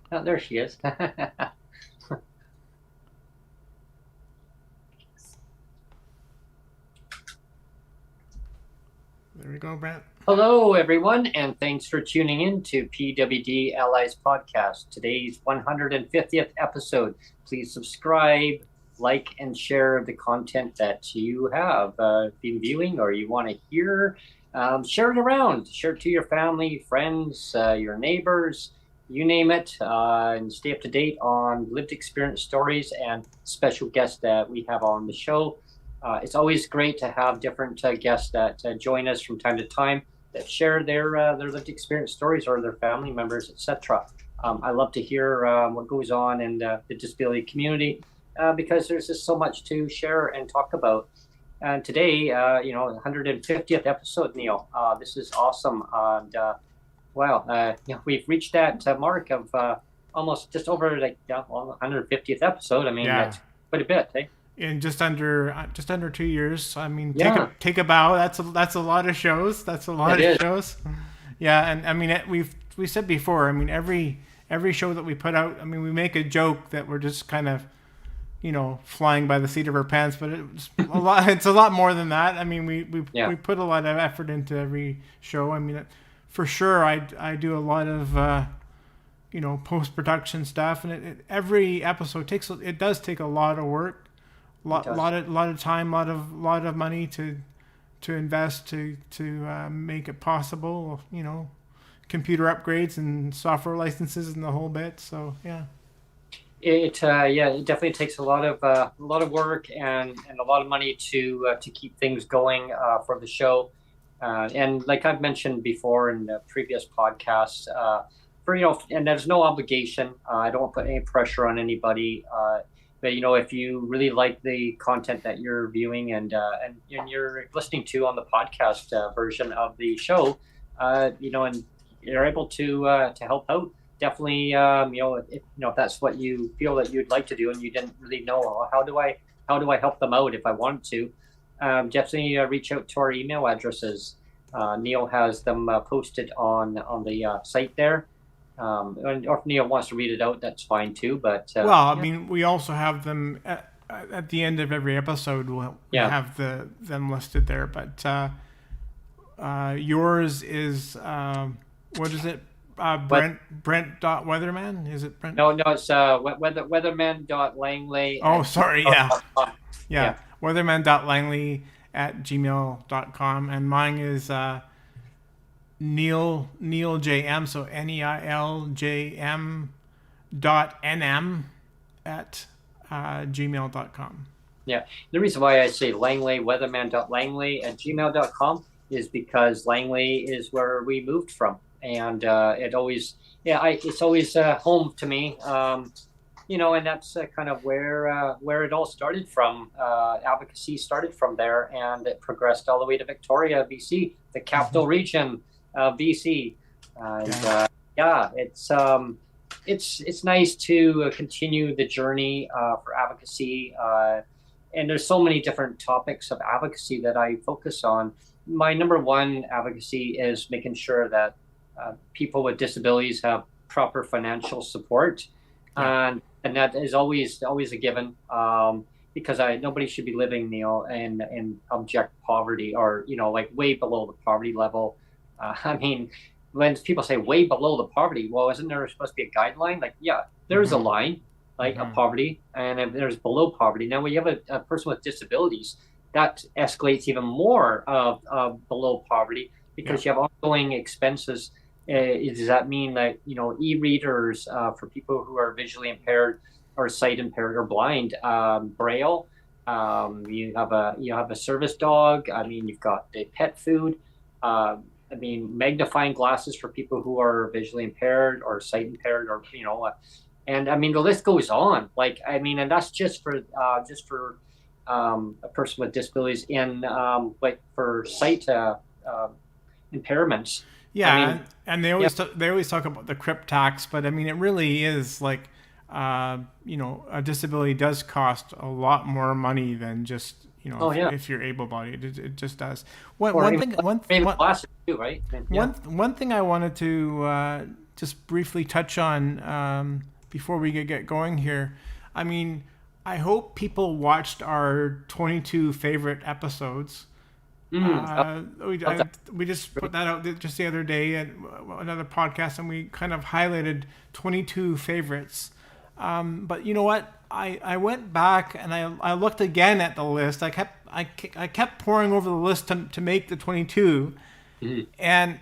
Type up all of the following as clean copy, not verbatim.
Oh, there she is. There we go, Brent. Hello, everyone, and thanks for tuning in to PWD Allies podcast. Today's 150th episode. Please subscribe, like, and share the content that you have been viewing or you want to hear. Share it around. Share it to your family, friends, your neighbors, you name it, and stay up to date on lived experience stories and special guests that we have on the show. It's always great to have different guests that join us from time to time that share their lived experience stories or their family members, etc. I love to hear what goes on in the disability community because there's just so much to share and talk about. And today, 150th episode, Neil. This is awesome. And wow, we've reached that mark of almost just over 150th episode. I mean, that's quite a bit, eh? In just under 2 years. I mean, take a bow. That's a lot of shows. That's a lot of shows. Yeah, and I mean, we said before. I mean, every show that we put out. I mean, we make a joke that we're just kind of, flying by the seat of our pants, but it's a lot. It's a lot more than that. I mean, we put a lot of effort into every show. I mean, for sure, I do a lot of post-production stuff, and every episode does take a lot of work. Lot of time, lot of money to invest to make it possible. Computer upgrades and software licenses and the whole bit. So yeah. It definitely takes a lot of work and a lot of money to keep things going for the show. And like I've mentioned before in the previous podcasts, and there's no obligation. I don't want to put any pressure on anybody. But if you really like the content that you're viewing and you're listening to on the podcast version of the show, and you're able to help out, definitely, if that's what you feel that you'd like to do and you didn't really know how do I help them out if I wanted to, definitely reach out to our email addresses. Neil has them posted on the site there. Or if Neil wants to read it out, that's fine too. But I mean, we also have them at the end of every episode. We have them listed there. But yours is what is it? Brent.Weatherman? Is it Brent? No, it's weatherman.langley. Oh, sorry. Yeah. Weatherman.langley@gmail.com, and mine is Neil JM, so NEILJM.NM@gmail.com. Yeah, the reason why I say Langley, weatherman.langley@gmail.com is because Langley is where we moved from, and it's always home to me. And that's kind of where it all started from. Advocacy started from there, and it progressed all the way to Victoria, BC, the capital region of BC. And it's nice to continue the journey for advocacy. And there's so many different topics of advocacy that I focus on. My number one advocacy is making sure that people with disabilities have proper financial support. And that is always a given, because nobody should be living, Neil, in abject poverty or way below the poverty level. I mean, when people say way below the poverty, well, isn't there supposed to be a guideline? There's a line, of poverty, and if there's below poverty. Now, when you have a person with disabilities, that escalates even more of below poverty because you have ongoing expenses. Does that mean that e-readers for people who are visually impaired, or sight impaired or blind. Braille. You have a service dog. I mean, you've got the pet food. I mean, magnifying glasses for people who are visually impaired or sight impaired, or and I mean the list goes on. Like, I mean, and that's just for a person with disabilities in like for sight impairments. Yeah, I mean, and they always talk about the crip tax, but I mean, it really is like, a disability does cost a lot more money than just if you're able-bodied. It just does. One thing I wanted to just briefly touch on before we get going here. I mean, I hope people watched our 22 favorite episodes. We just put that out just the other day at another podcast, and we kind of highlighted 22 favorites. But you know what? I went back and I looked again at the list. I kept pouring over the list to make the 22, and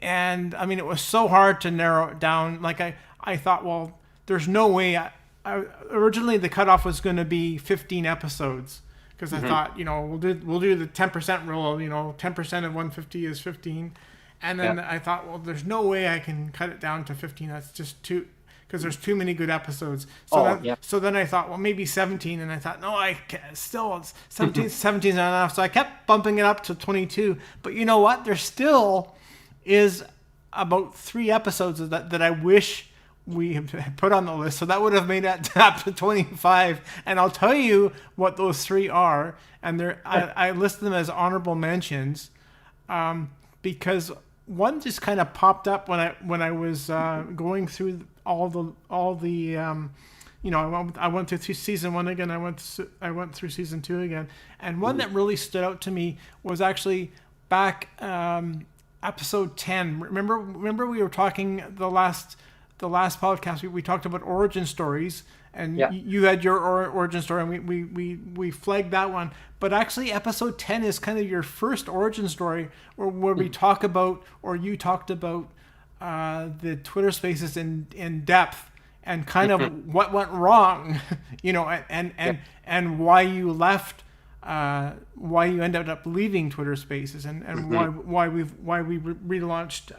I mean, it was so hard to narrow it down. Like I thought, well, there's no way. Originally the cutoff was going to be 15 episodes. Because I thought, we'll do the 10% rule. 10% of 150 is 15, and then I thought, well, there's no way I can cut it down to 15. That's just too, because there's too many good episodes. So then I thought, well, maybe 17, and I thought, no, I can't, still 17. 17 is not enough. So I kept bumping it up to 22. But you know what? There still is about 3 episodes that I wish we have put on the list, so that would have made it up to 25. And I'll tell you what those 3 are, and I list them as honorable mentions, because one just kind of popped up when I was going through all the I went through season 1 again. I went through season 2 again, and one that really stood out to me was actually back episode 10. Remember we were talking the last podcast, we talked about origin stories, and you had your origin story, and we flagged that one. But actually, episode 10 is kind of your first origin story, where we talk about, or you talked about, the Twitter Spaces in depth, and kind of what went wrong, and why you left, why you ended up leaving Twitter Spaces, and why we relaunched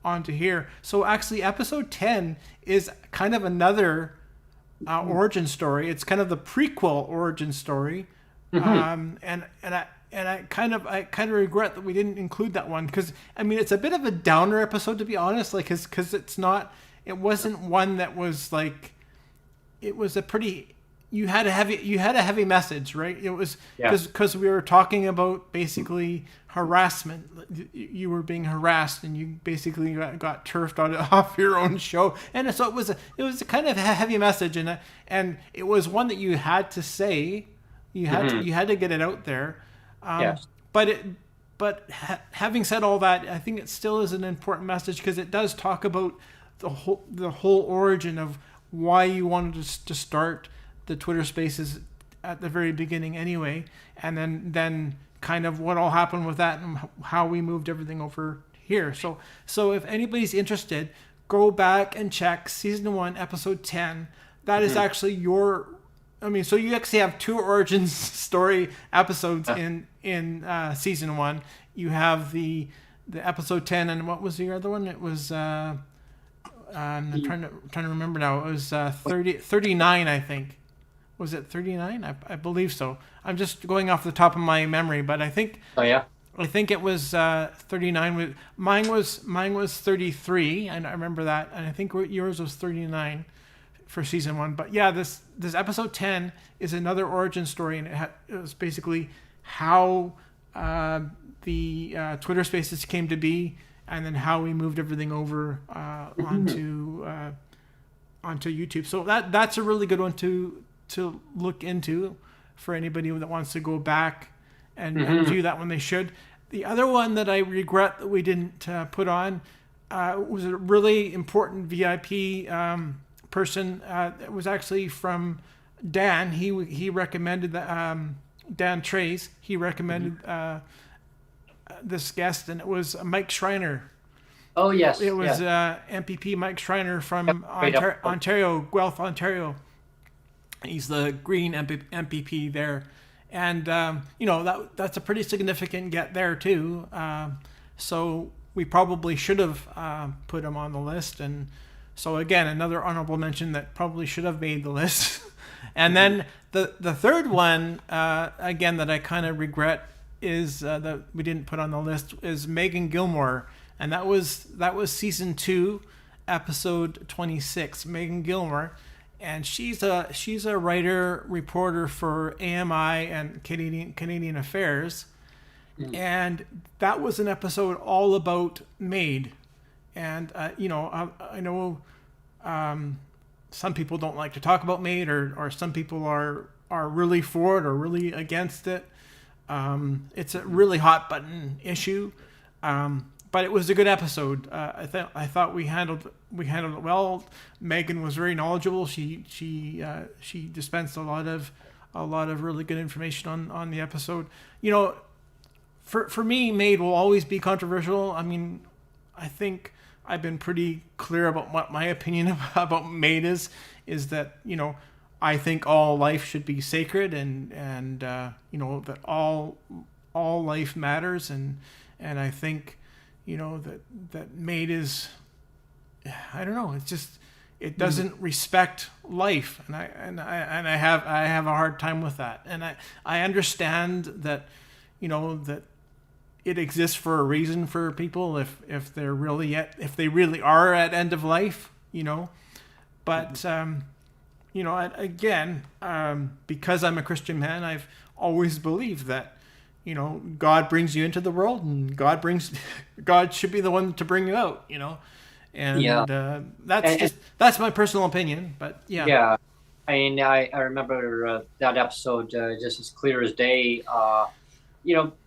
onto here. So actually episode 10 is kind of another origin story. It's kind of the prequel origin story. And I kind of regret that we didn't include that one, because I mean, it's a bit of a downer episode, to be honest, like because it wasn't one that was like, it was a pretty, you had a heavy message, right? It was because we were talking about basically harassment. You were being harassed, and you basically got turfed off your own show, and so it was a kind of heavy message, and it was one that you had to say, you had to get it out there. But having said all that, I think it still is an important message, because it does talk about the whole origin of why you wanted to start the Twitter Spaces at the very beginning anyway, and then kind of what all happened with that, and how we moved everything over here. So if anybody's interested, go back and check season 1, episode 10. That is actually so you actually have 2 origin story episodes in season 1. You have the episode 10, and what was the other one? It was I'm trying to remember now. It was 39, I think. Was it 39? I believe so. I'm just going off the top of my memory, but I think. Oh yeah. I think it was 39. Mine was 33, and I remember that. And I think yours was 39 for season 1. But yeah, this episode 10 is another origin story, and it was basically how the Twitter Spaces came to be, and then how we moved everything over onto YouTube. So that's a really good one to look into for anybody that wants to go back and view that one. They should. The other one that I regret that we didn't put on was a really important VIP person. It was actually from Dan. He recommended that Dan Trace. He recommended this guest, and it was Mike Schreiner. Oh yes, it was MPP Mike Schreiner from Ontario, Guelph, Ontario. He's the Green MPP there, and that's a pretty significant get there too. So we probably should have put him on the list, and so again, another honorable mention that probably should have made the list. And then the third one, again, that I kind of regret is that we didn't put on the list is Meagan Gillmore, and that was season 2, episode 26. Meagan Gillmore, and she's a writer reporter for AMI and Canadian Affairs, and that was an episode all about MAiD, and I know some people don't like to talk about MAiD, or some people are really for it or really against it. It's a really hot button issue, but it was a good episode. I thought we handled it well. Meagan was very knowledgeable. She dispensed a lot of really good information on the episode. For me, MAiD will always be controversial. I mean, I think I've been pretty clear about what my opinion about MAiD is that, I think all life should be sacred, and that all life matters, and I think, that MAiD is, I don't know, it's just, it doesn't respect life, and I have a hard time with that, and I understand that, that it exists for a reason for people if they really are at end of life, but again, because I'm a Christian man, I've always believed that, God brings you into the world, and God should be the one to bring you out, and that's my personal opinion, but yeah. Yeah, I mean, I remember that episode just as clear as day.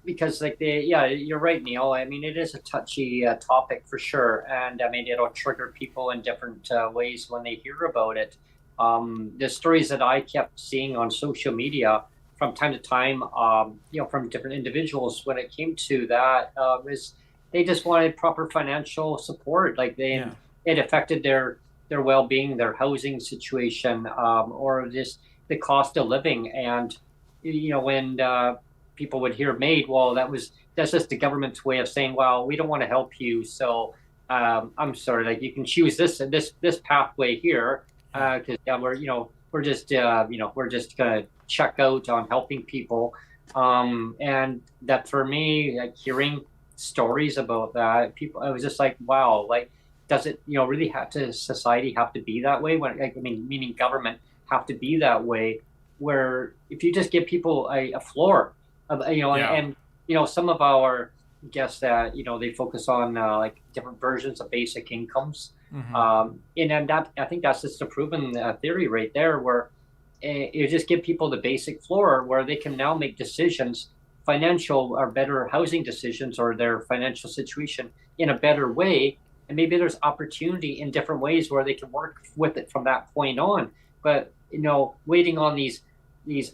Because you're right, Neil. I mean, it is a touchy topic for sure, and I mean, it'll trigger people in different ways when they hear about it. The stories that I kept seeing on social media from time to time, from different individuals when it came to that, is they just wanted proper financial support. Like it affected their well-being, their housing situation, or just the cost of living. And when people would hear MAiD, well, that's just the government's way of saying, well, we don't want to help you, so I'm sorry, like you can choose this pathway here, because we're just gonna check out on helping people, and that for me, like hearing stories about that, I was just like, wow, like does it really society have to be that way? Meaning government have to be that way, where if you just give people a floor. And some of our guests that they focus on like different versions of basic incomes, and that I think that's just a proven theory right there, where you just give people the basic floor where they can now make decisions, financial or better housing decisions, or their financial situation in a better way, and maybe there's opportunity in different ways where they can work with it from that point on. But waiting on these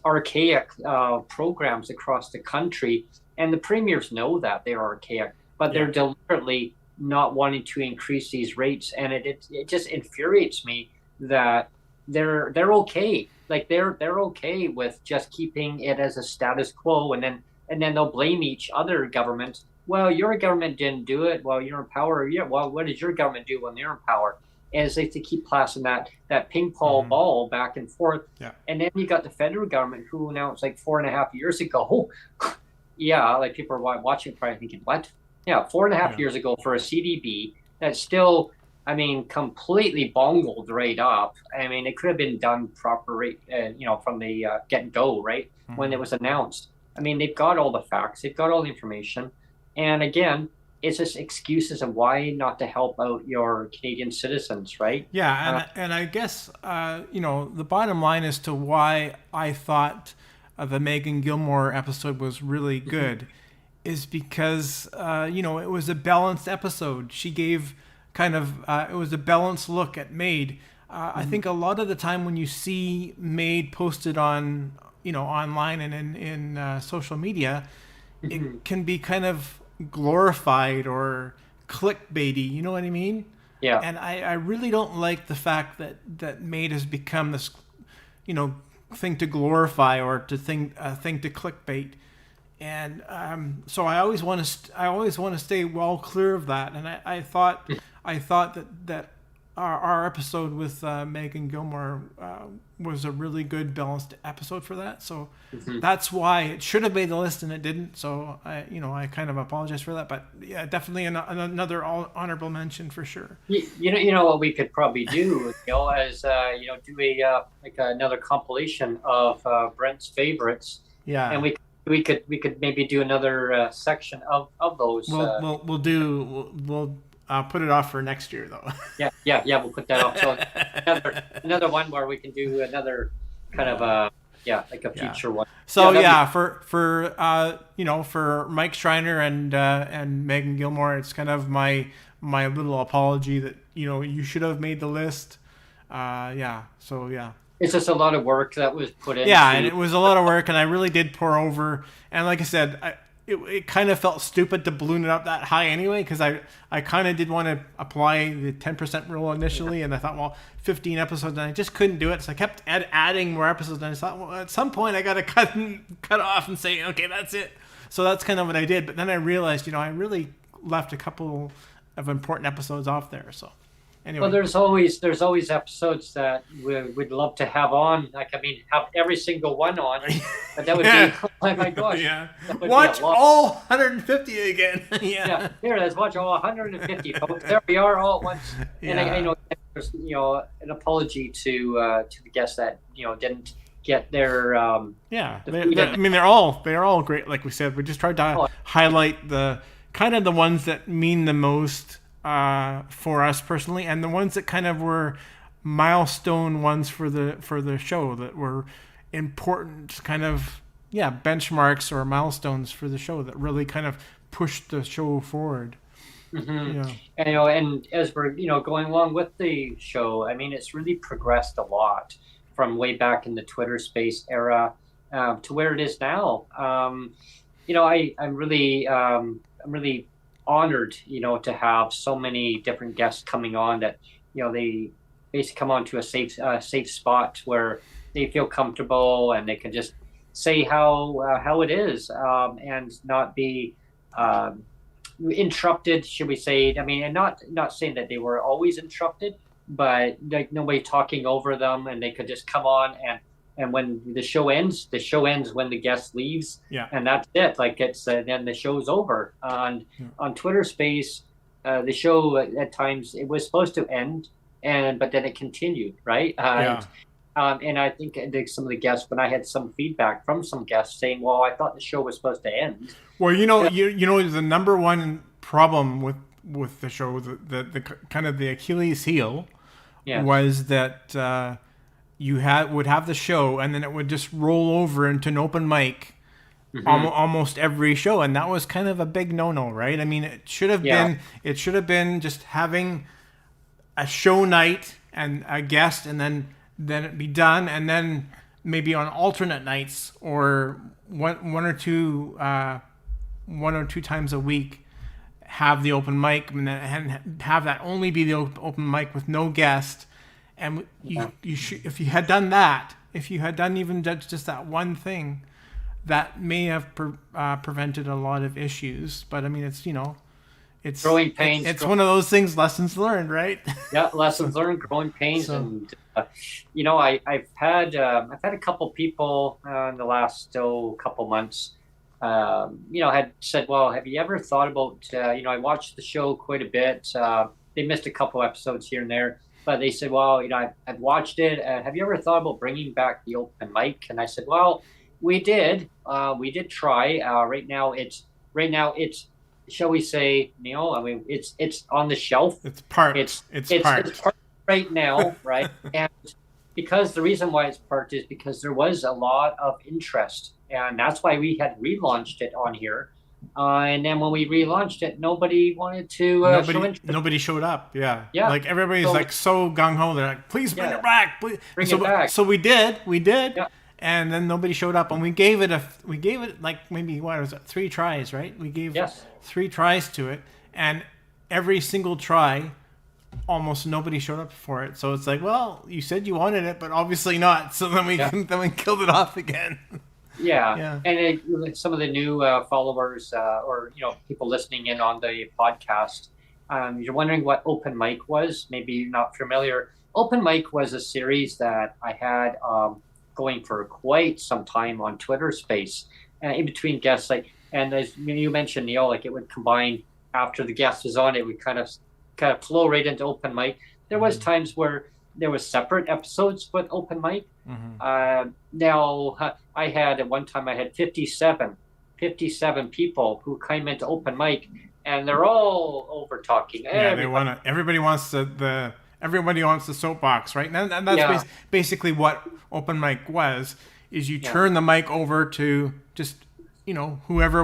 archaic programs across the country, and the premiers know that they're archaic, but they're deliberately not wanting to increase these rates, and it just infuriates me that they're okay. Like they're okay with just keeping it as a status quo, and then they'll blame each other government. Well, your government didn't do it. Well, you're in power. Yeah. Well, what did your government do when they're in power? And it's like to keep passing that ping pong ball back and forth. Yeah. And then you got the federal government, who announced like 4.5 years ago. Yeah, like people are watching probably thinking, what? Yeah, 4.5 years ago for a CDB that's still, I mean, completely bungled right up. I mean, it could have been done proper, from the get-go, right? When it was announced. I mean, they've got all the facts, they've got all the information. And again, it's just excuses of why not to help out your Canadian citizens, right? Yeah, and I guess, the bottom line as to why I thought the Meagan Gillmore episode was really good is because, it was a balanced episode. She gave it was a balanced look at MAiD. I think a lot of the time when you see MAiD posted on, online and in social media, it can be kind of glorified or clickbaity, you know what I mean? Yeah. And I really don't like the fact that MAiD has become this, thing to glorify or to thing to clickbait. And so I always want to stay well clear of that. And I thought that our episode with Meagan Gillmore was a really good balanced episode for that. So that's why it should have made the list and it didn't. So I kind of apologize for that. But yeah, definitely another honorable mention for sure. You know what we could probably do, is do like another compilation of Brent's favorites. Yeah. And we could maybe do another section of those. We'll put it off for next year though. Yeah. We'll put that off. So another one where we can do another kind of like a future one. So for Mike Schreiner and Meagan Gillmore, it's kind of my little apology that you should have made the list. It's just a lot of work that was put in. Yeah, and it was a lot of work, and I really did pour over. And like I said, it kind of felt stupid to balloon it up that high anyway, because I kind of did want to apply the 10% rule initially, and I thought, well, 15 episodes, and I just couldn't do it. So I kept adding more episodes, and I thought, well, at some point I got to cut off and say, okay, that's it. So that's kind of what I did. But then I realized, I really left a couple of important episodes off there. So anyway. Well, there's always episodes that we'd love to have on. Have every single one on. But that would be, oh my gosh. Yeah. Watch all 150 again. Yeah. Here, let's watch all 150. Folks. There we are all at once. And I know there's an apology to the guests that didn't get their they're all great. Like we said, we just tried to highlight the kind of the ones that mean the most for us personally, and the ones that kind of were milestone ones for the show that were important kind of benchmarks or milestones for the show that really kind of pushed the show forward. And as we're going along with the show, it's really progressed a lot from way back in the Twitter space era to where it is now. I'm really honored, to have so many different guests coming on that, they basically come on to a safe spot where they feel comfortable and they can just say how it is, and not be interrupted, should we say? And not saying that they were always interrupted, but like nobody talking over them, and they could just come on and when the show ends when the guest leaves. And that's it. Like it's then the show's over. On Twitter Space, the show at times it was supposed to end, but then it continued, right? And I think some of the guests, when I had some feedback from some guests saying, "Well, I thought the show was supposed to end." Well, the number one problem with the show, the kind of the Achilles heel, was that. You would have the show, and then it would just roll over into an open mic almost every show, and that was kind of a big no-no, right? It should have been just having a show night and a guest, and then it be done, and then maybe on alternate nights or one or two times a week have the open mic, and have that only be the open mic with no guest. And you should, if you had done that, if you had done even just that one thing, that may have prevented a lot of issues. But it's growing pains. It's one of those things, lessons learned, right? Yeah, lessons learned, growing pains, and I've had a couple people in the last couple months, had said, "Well, have you ever thought about?" I watched the show quite a bit. They missed a couple episodes here and there. But they said, "Well, I've watched it. Have you ever thought about bringing back the open mic?" And I said, "Well, we did. We did try. Right now, it's shall we say, it's on the shelf. It's parked. It's parked right now, right? And because the reason why it's parked is because there was a lot of interest, and that's why we had relaunched it on here. And then when we relaunched it, nobody wanted to show interest. Nobody showed up. Yeah. Like everybody's so gung ho. They're like, "Please bring it back, please." Bring it back. So we did. Yeah. And then nobody showed up, and we gave it like maybe 3 tries, right? We gave 3 tries to it, and every single try almost nobody showed up for it. So it's like, well, you said you wanted it, but obviously not. So then we killed it off again. Yeah. And some of the new followers or people listening in on the podcast, you're wondering what open mic was. Maybe you're not familiar. Open mic was a series that I had going for quite some time on Twitter Space, in between guests. And as you mentioned, Neil, it would combine after the guest was on. It would kind of flow right into open mic. There was times where there was separate episodes with open mic. Now I had at one time I had 57 people who came into open mic, and they're all over talking. Yeah, everybody wants the soapbox, right? And that's basically what open mic was. Is you turn the mic over to just whoever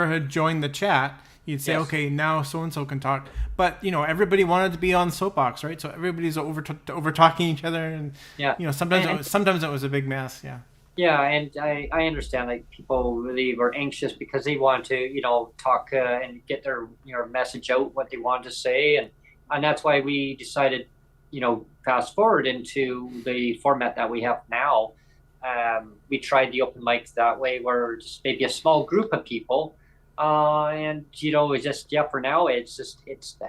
had joined the chat. You'd say, okay, now so-and-so can talk. But, everybody wanted to be on the soapbox, right? So everybody's over talking each other. And, sometimes it was a big mess. Yeah. Yeah. And I understand people really were anxious because they want to, talk and get their, message out, what they wanted to say. And that's why we decided, fast forward into the format that we have now. We tried the open mics that way where just maybe a small group of people. And it's just for now it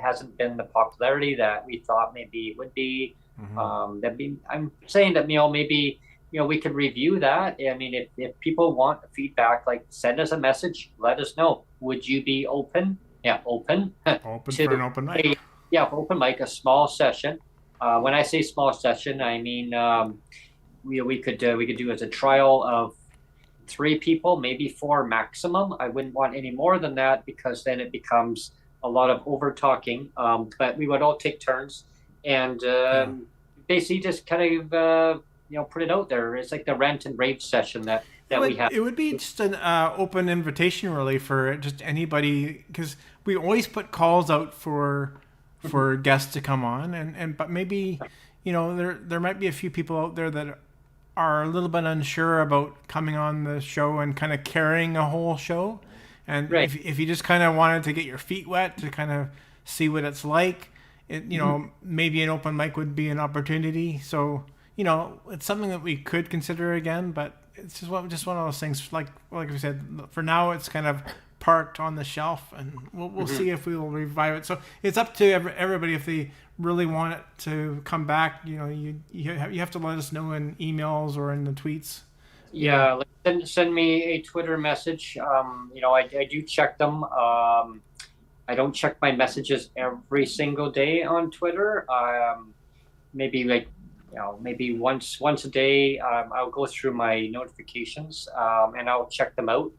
hasn't been the popularity that we thought maybe it would be. I'm saying that maybe we could review that. I mean, if people want feedback, send us a message, let us know. Would you be open? Open for an open mic. Open mic, a small session. When I say small session, I mean we could do as a trial of 3 people, maybe 4 maximum. I wouldn't want any more than that because then it becomes a lot of over talking. But we would all take turns and basically just kind of put it out there. It's like the rant and rave session that we have. It would be just an open invitation really for just anybody, because we always put calls out for guests to come on, but maybe there might be a few people out there that are a little bit unsure about coming on the show and kind of carrying a whole show. And if you just kind of wanted to get your feet wet to kind of see what it's like, maybe an open mic would be an opportunity. So, it's something that we could consider again, but it's just one of those things, like we said, for now it's kind of parked on the shelf, and we'll see if we will revive it. So it's up to everybody if they really want it to come back. You have to let us know in emails or in the tweets. Yeah, send me a Twitter message. I do check them. I don't check my messages every single day on Twitter. Maybe maybe once a day. I'll go through my notifications and I'll check them out.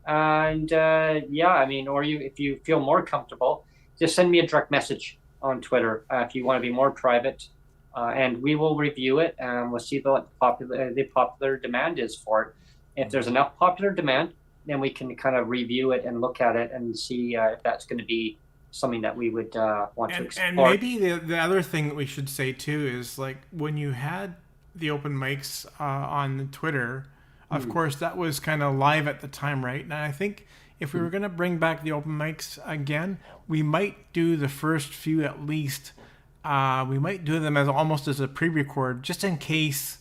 And if you feel more comfortable, just send me a direct message on Twitter if you want to be more private, and we will review it and we'll see what the popular demand is for it. If there's enough popular demand, then we can kind of review it and look at it and see if that's going to be something that we would want to explore. And maybe the other thing that we should say too is when you had the open mics on Twitter, of course that was kind of live at the time, right? And I think if we were going to bring back the open mics again, we might do the first few at least. We might do them almost as a pre-record, just in case,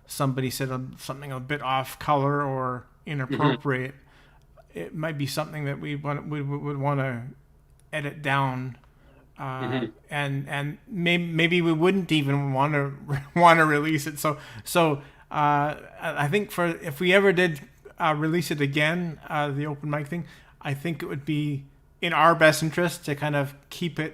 somebody said something a bit off color or inappropriate. It might be something that we would want to edit down, and maybe we wouldn't even want to release it. So I think if we ever did release it again, the open mic thing, I think it would be in our best interest to kind of keep it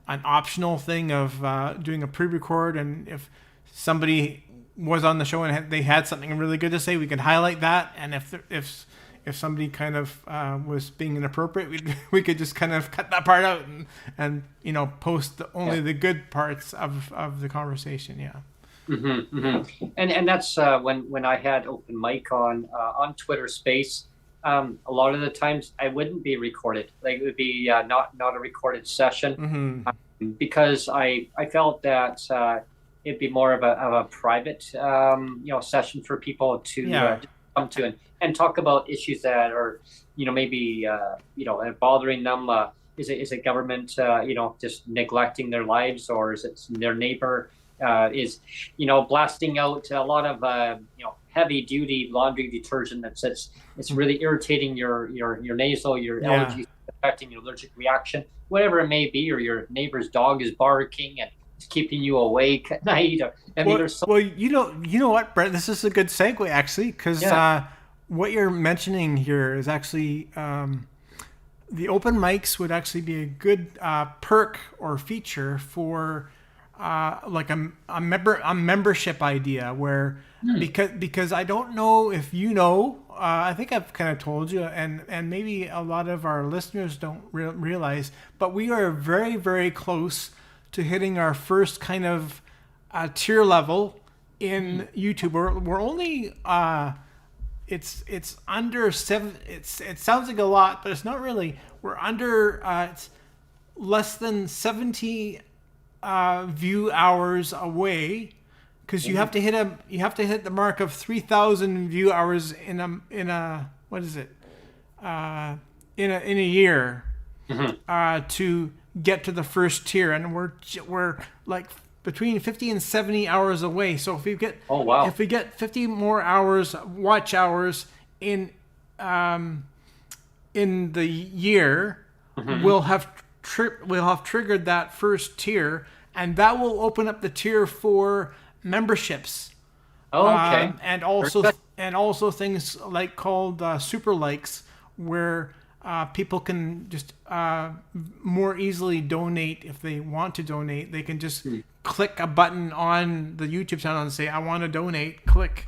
an optional thing of doing a pre-record, and if somebody was on the show and they had something really good to say, we could highlight that, and if somebody kind of was being inappropriate, we could just kind of cut that part out and post only the good parts of the conversation. Yeah. And that's when I had open mic on Twitter Space. A lot of the times I wouldn't be recorded. It would be not a recorded session, because I felt that it'd be more of a private session for people to come to and talk about issues that are maybe bothering them. is it government, just neglecting their lives, or is it their neighbor is, blasting out a lot of, heavy duty laundry detergent it's really irritating your nasal, your allergies, affecting your allergic reaction, whatever it may be, or your neighbor's dog is barking and it's keeping you awake at night. You know what, Brent, this is a good segue actually, because what you're mentioning here is actually the open mics would actually be a good perk or feature for like a membership idea where because I don't know if I think I've kind of told you, and maybe a lot of our listeners don't realize, but we are very, very close to hitting our first kind of tier level in YouTube. We're only it's under 7. It sounds like a lot, but it's not really. We're under it's less than 70 view hours away, because you have to hit the mark of 3,000 view hours in a what is it in a year to get to the first tier, and we're like between 50 and 70 hours away. So if we get if we get 50 more hours watch hours in the year, we'll have triggered that first tier, and that will open up the tier for memberships. And also things like called super likes, where people can just more easily donate. If they want to donate, they can just click a button on the YouTube channel and say, I want to donate, click.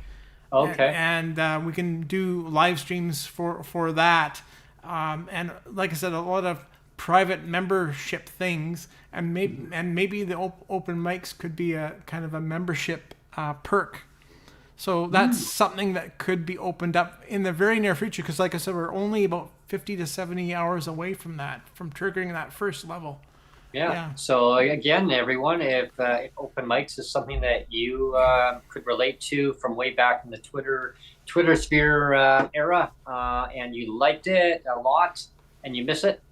And we can do live streams for that. And like I said, a lot of private membership things, and maybe the open mics could be a kind of a membership perk. So that's something that could be opened up in the very near future, because like I said, we're only about 50 to 70 hours away from triggering that first level. Yeah. So again, everyone, if open mics is something that you could relate to from way back in the Twitter sphere era, and you liked it a lot and you miss it,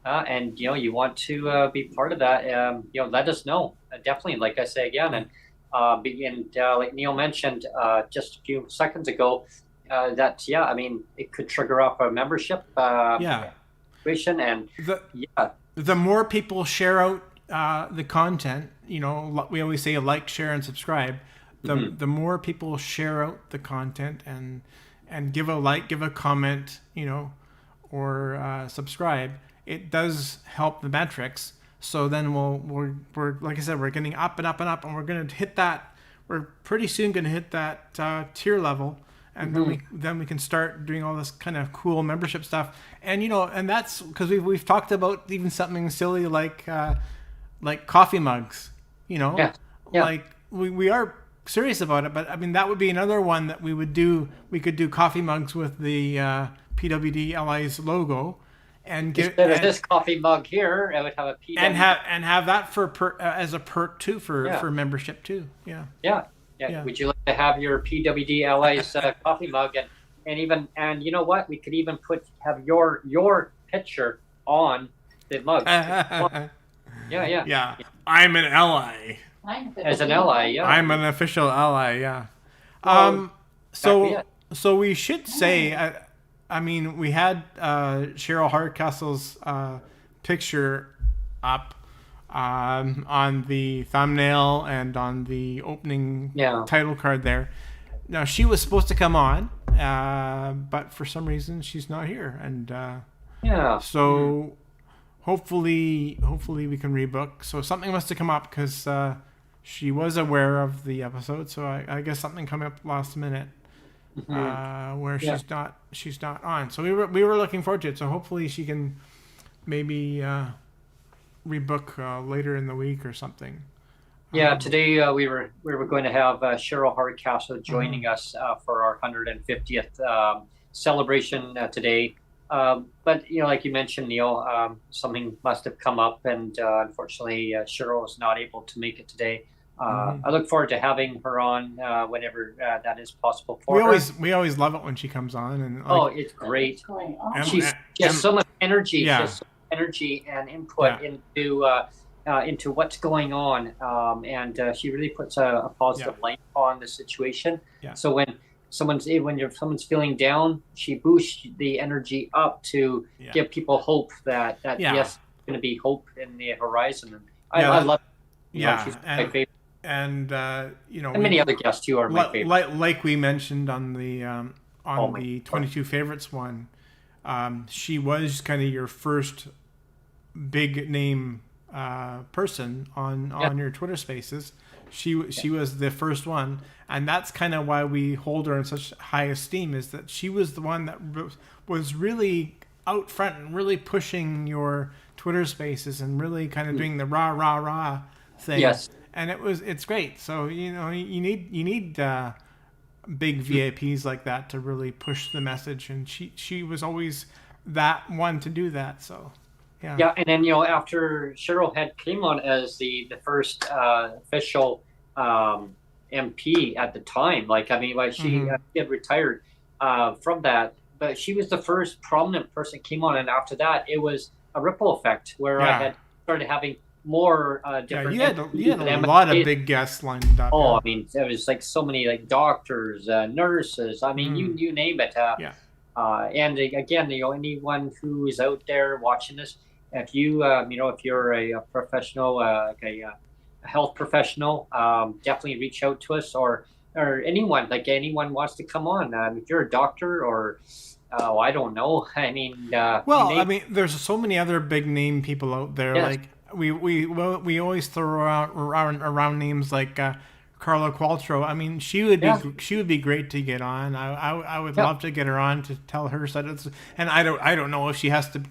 and you want to be part of that, let us know. Definitely, like I say again, and like Neil mentioned just a few seconds ago, that it could trigger off a membership situation, and the more people share out the content, we always say like, share, and subscribe. The more people share out the content and give a like, give a comment, or subscribe, it does help the metrics. So then we're like I said, we're getting up and up and up, and we're going to hit that. We're pretty soon going to hit that tier level, and then we can start doing all this kind of cool membership stuff. And and that's because we've talked about even something silly like coffee mugs. Like we are serious about it, but I mean that would be another one that we would do. We could do coffee mugs with the PWD Allies logo. And instead of this coffee mug here, I would have a PWD. And have that as a perk too for membership too. Yeah. Would you like to have your PWD Allies coffee mug, and you know what? We could even have your picture on the mug. Yeah. I'm an ally. As an ally, yeah. I'm an official ally, yeah. So we should say. I mean, we had Cheryl Hardcastle's picture up on the thumbnail and on the opening title card there. Now, she was supposed to come on, but for some reason she's not here. And so hopefully we can rebook. So something must have come up, because she was aware of the episode. So I guess something came up last minute. Where she's not on, so we were looking forward to it. So hopefully she can maybe rebook later in the week or something. Today we were going to have Cheryl Hardcastle joining us for our 150th celebration today. But like you mentioned, Neil, something must have come up, and unfortunately Cheryl was not able to make it today. I look forward to having her on whenever that is possible for her. We always love it when she comes on, and it's great. She has so much energy. She has so energy and input into what's going on, and she really puts a positive light on the situation. So when someone's feeling down, she boosts the energy up to give people hope that yes, there's going to be hope in the horizon. And I love it. She's my favorite. And and many other guests too are my favorite. Like we mentioned on the 22 favorites one, she was kind of your first big name person on your Twitter Spaces. She was the first one, and that's kind of why we hold her in such high esteem, is that she was the one that was really out front and really pushing your Twitter Spaces and really kind of doing the rah thing. Yes. And it's great. So you need big VIPs like that to really push the message, and she was always that one to do that. So yeah. And then after Cheryl came on as the first official MP at the time, she had retired from that, but she was the first prominent person came on, and after that it was a ripple effect where I had started having more different. You had a lot of big guests lined up. I mean, there was so many doctors, nurses. I mean, you name it. And again, anyone who is out there watching this, if you if you're a professional, a health professional, definitely reach out to us, or anyone wants to come on. If you're a doctor or I don't know. I mean, there's so many other big name people out there. Yes. We always throw around names like Carla Qualtrough. I mean, she would be great to get on. I would love to get her on to tell her side. And I don't know if she has to.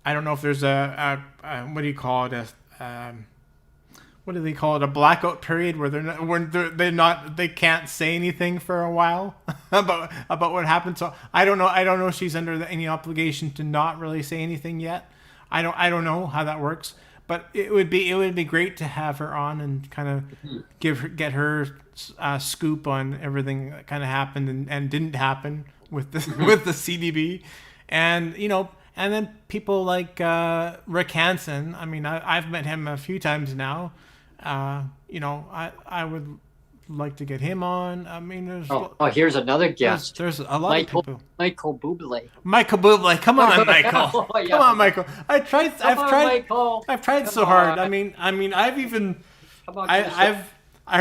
I don't know if there's a what do you call it? What do they call it? A blackout period where they can't say anything for a while about what happened. So I don't know if she's under any obligation to not really say anything yet. I don't know how that works. But it would be great to have her on and kind of get her scoop on everything that kind of happened and didn't happen with the with the CDB, and and then people like Rick Hansen. I mean, I've met him a few times now. I would like to get him on. I mean, here's another guest. There's a lot of people. Michael Bublé. Michael Bublé, come on, Michael. Come on, Michael. I've tried so hard. I mean, I've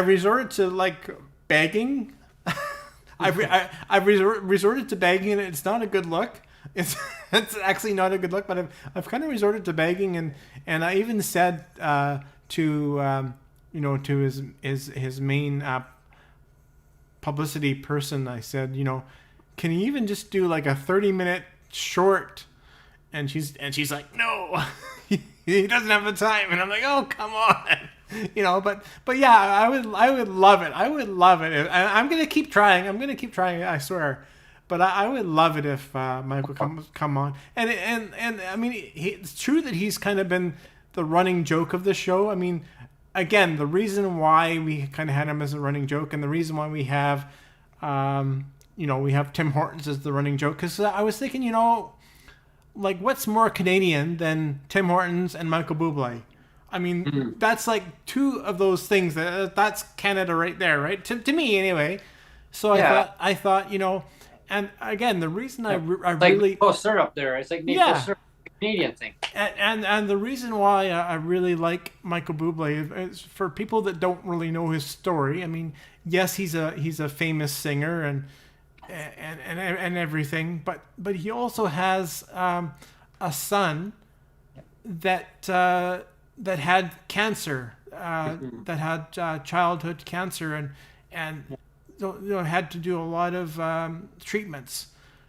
resorted to begging. I've resorted to begging, and it's not a good look. It's actually not a good look. But I've kind of resorted to begging, and I even said to his main publicity person, I said, can you even just do a 30-minute short? And she's like, no, he doesn't have the time. And I'm like, oh, come on, but yeah, I would love it. I would love it. I'm gonna keep trying. I swear. But I would love it if Michael come on. And I mean, it's true that he's kind of been the running joke of the show. I mean, again, the reason why we kind of had him as a running joke, and the reason why we have, we have Tim Hortons as the running joke, because I was thinking, what's more Canadian than Tim Hortons and Michael Bublé? I mean, that's two of those things that's Canada right there, right? To me, anyway. So I thought, and again, the reason I really maple syrup there. It's like maple syrup. Canadian thing. And the reason why I really like Michael Bublé is for people that don't really know his story. I mean, yes, he's a famous singer and everything, but he also has a son that had cancer, that had childhood cancer and had to do a lot of treatments.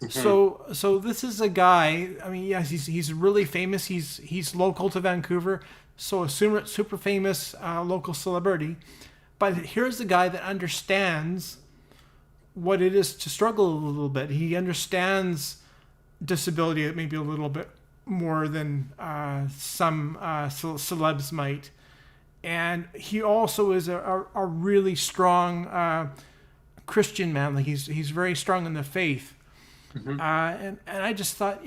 So this is a guy. I mean, yes, he's really famous. He's local to Vancouver, so a super famous local celebrity. But here's a guy that understands what it is to struggle a little bit. He understands disability maybe a little bit more than some celebs might, and he also is a really strong Christian man. He's very strong in the faith. And I just thought,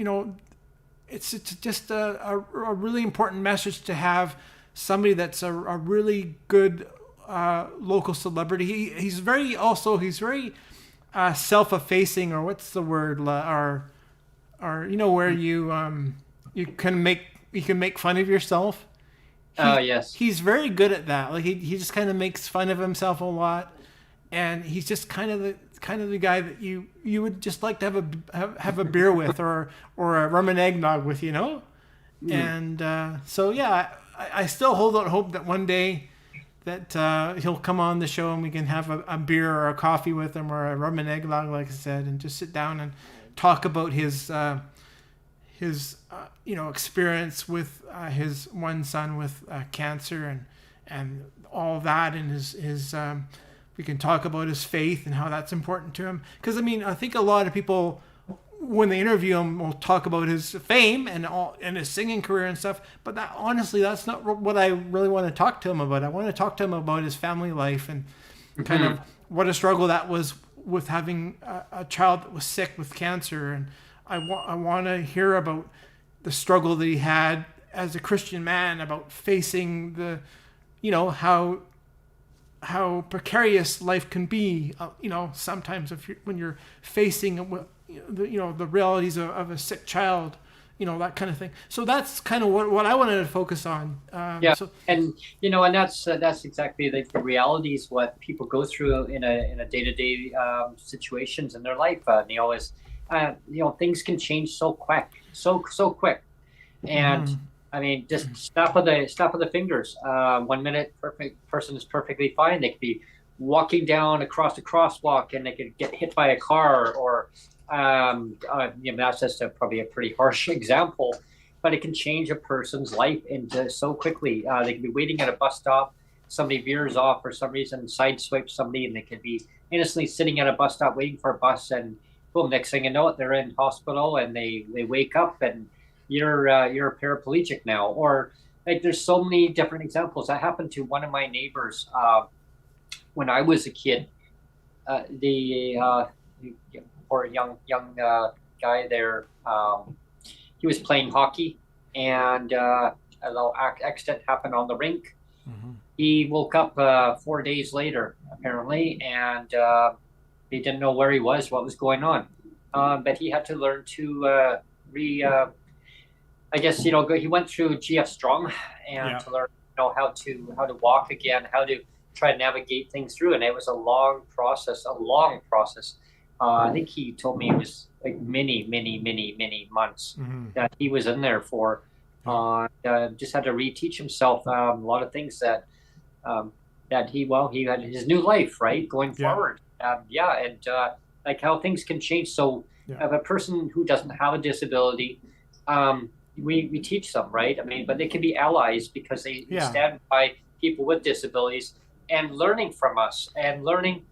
it's just a really important message to have somebody that's a really good local celebrity. He's very self-effacing, or what's the word, or where you can make fun of yourself. Yes. He's very good at that. Like he just kind of makes fun of himself a lot, and he's just kind of the guy that you would just like to have a beer with, or a rum and eggnog with, And so yeah, I still hold out hope that one day that he'll come on the show and we can have a beer or a coffee with him, or a rum and eggnog, like I said, and just sit down and talk about his experience with his one son with cancer and all that, and his we can talk about his faith and how that's important to him. Because I think a lot of people, when they interview him, will talk about his fame and his singing career and stuff. But that's not what I really want to talk to him about. I want to talk to him about his family life and kind of what a struggle that was with having a child that was sick with cancer. And I want to hear about the struggle that he had as a Christian man, about facing the, how precarious life can be, sometimes when you're facing the realities of a sick child, that kind of thing. So that's kind of what I wanted to focus on. And that's exactly the realities, what people go through in a day-to-day situations in their life. Things can change so quick, so quick, and just snap of the fingers. 1 minute, person is perfectly fine. They could be walking down across the crosswalk and they could get hit by a car, or that's just probably a pretty harsh example, but it can change a person's life into so quickly. They could be waiting at a bus stop, somebody veers off for some reason, sideswipes somebody, and they could be innocently sitting at a bus stop waiting for a bus, and boom, next thing you know it, they're in hospital and they wake up and you're a paraplegic now. Or like, there's so many different examples. That happened to one of my neighbors when I was a kid. Poor young guy there. He was playing hockey, and a little accident happened on the rink. He woke up 4 days later, apparently, and he didn't know where he was, what was going on. But he had to learn to he went through GF Strong and to learn, how to walk again, how to try to navigate things through. And it was a long process. I think he told me it was like many months that he was in there for. Just had to reteach himself a lot of things that he had his new life, right, going forward. Like how things can change. So of a person who doesn't have a disability, we teach them, right? But they can be allies because they stand by people with disabilities and learning from us and learning,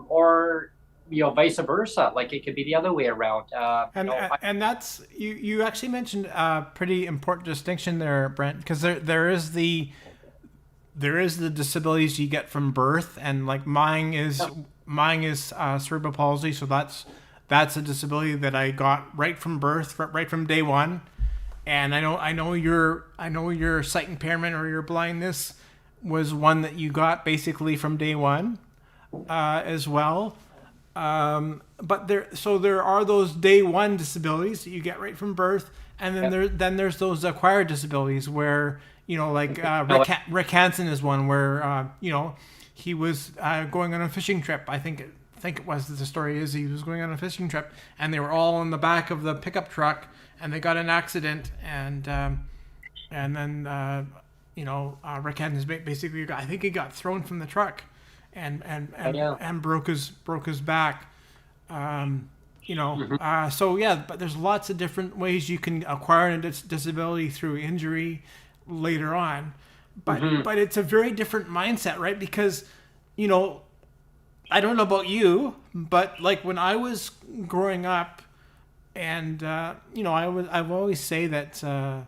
or vice versa. Like it could be the other way around. And that's you actually mentioned a pretty important distinction there, Brent, because there is the disabilities you get from birth, and like mine is cerebral palsy, so that's a disability that I got right from birth, right from day one. And I know your sight impairment or your blindness was one that you got basically from day one, as well. But there are those day one disabilities that you get right from birth, and then there's those acquired disabilities where Rick Hansen is one where he was going on a fishing trip. I think it was, the story is, he was going on a fishing trip and they were all in the back of the pickup truck and they got in an accident, and then Rick Hansen basically I think he got thrown from the truck and broke his back. But there's lots of different ways you can acquire a disability through injury later on, but it's a very different mindset, right? Because I don't know about you, but like when I was growing up, and I've always say that that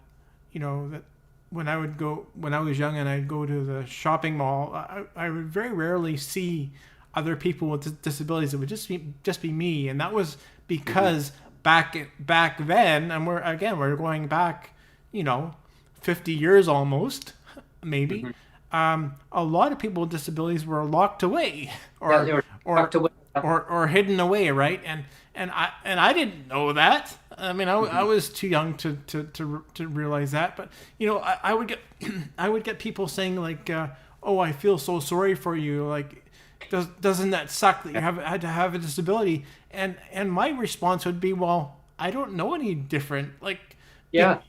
when I was young and I'd go to the shopping mall, I would very rarely see other people with disabilities. It would just be me, and that was because back then, and we're going back, 50 years almost, maybe. A lot of people with disabilities were locked away, or hidden away, right? And I didn't know that. I mean, I was too young to realize that. But I would get people saying like, "Oh, I feel so sorry for you. Like, doesn't that suck that you had to have a disability?" And my response would be, "Well, I don't know any different. Like,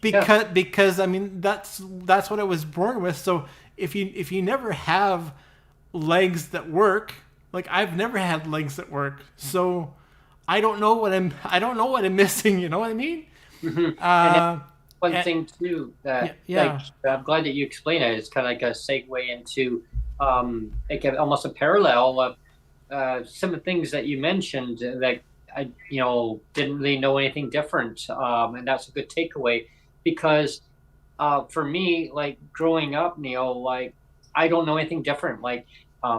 because I mean that's what I was born with. So if you never have legs that work, like I've never had legs that work, so I don't know what I'm missing. You know what I mean?" One thing too that like, I'm glad that you explained it. It's kind of like a segue into like almost a parallel of some of the things that you mentioned that I didn't really know anything different, and that's a good takeaway because for me, like growing up, like I don't know anything different. Like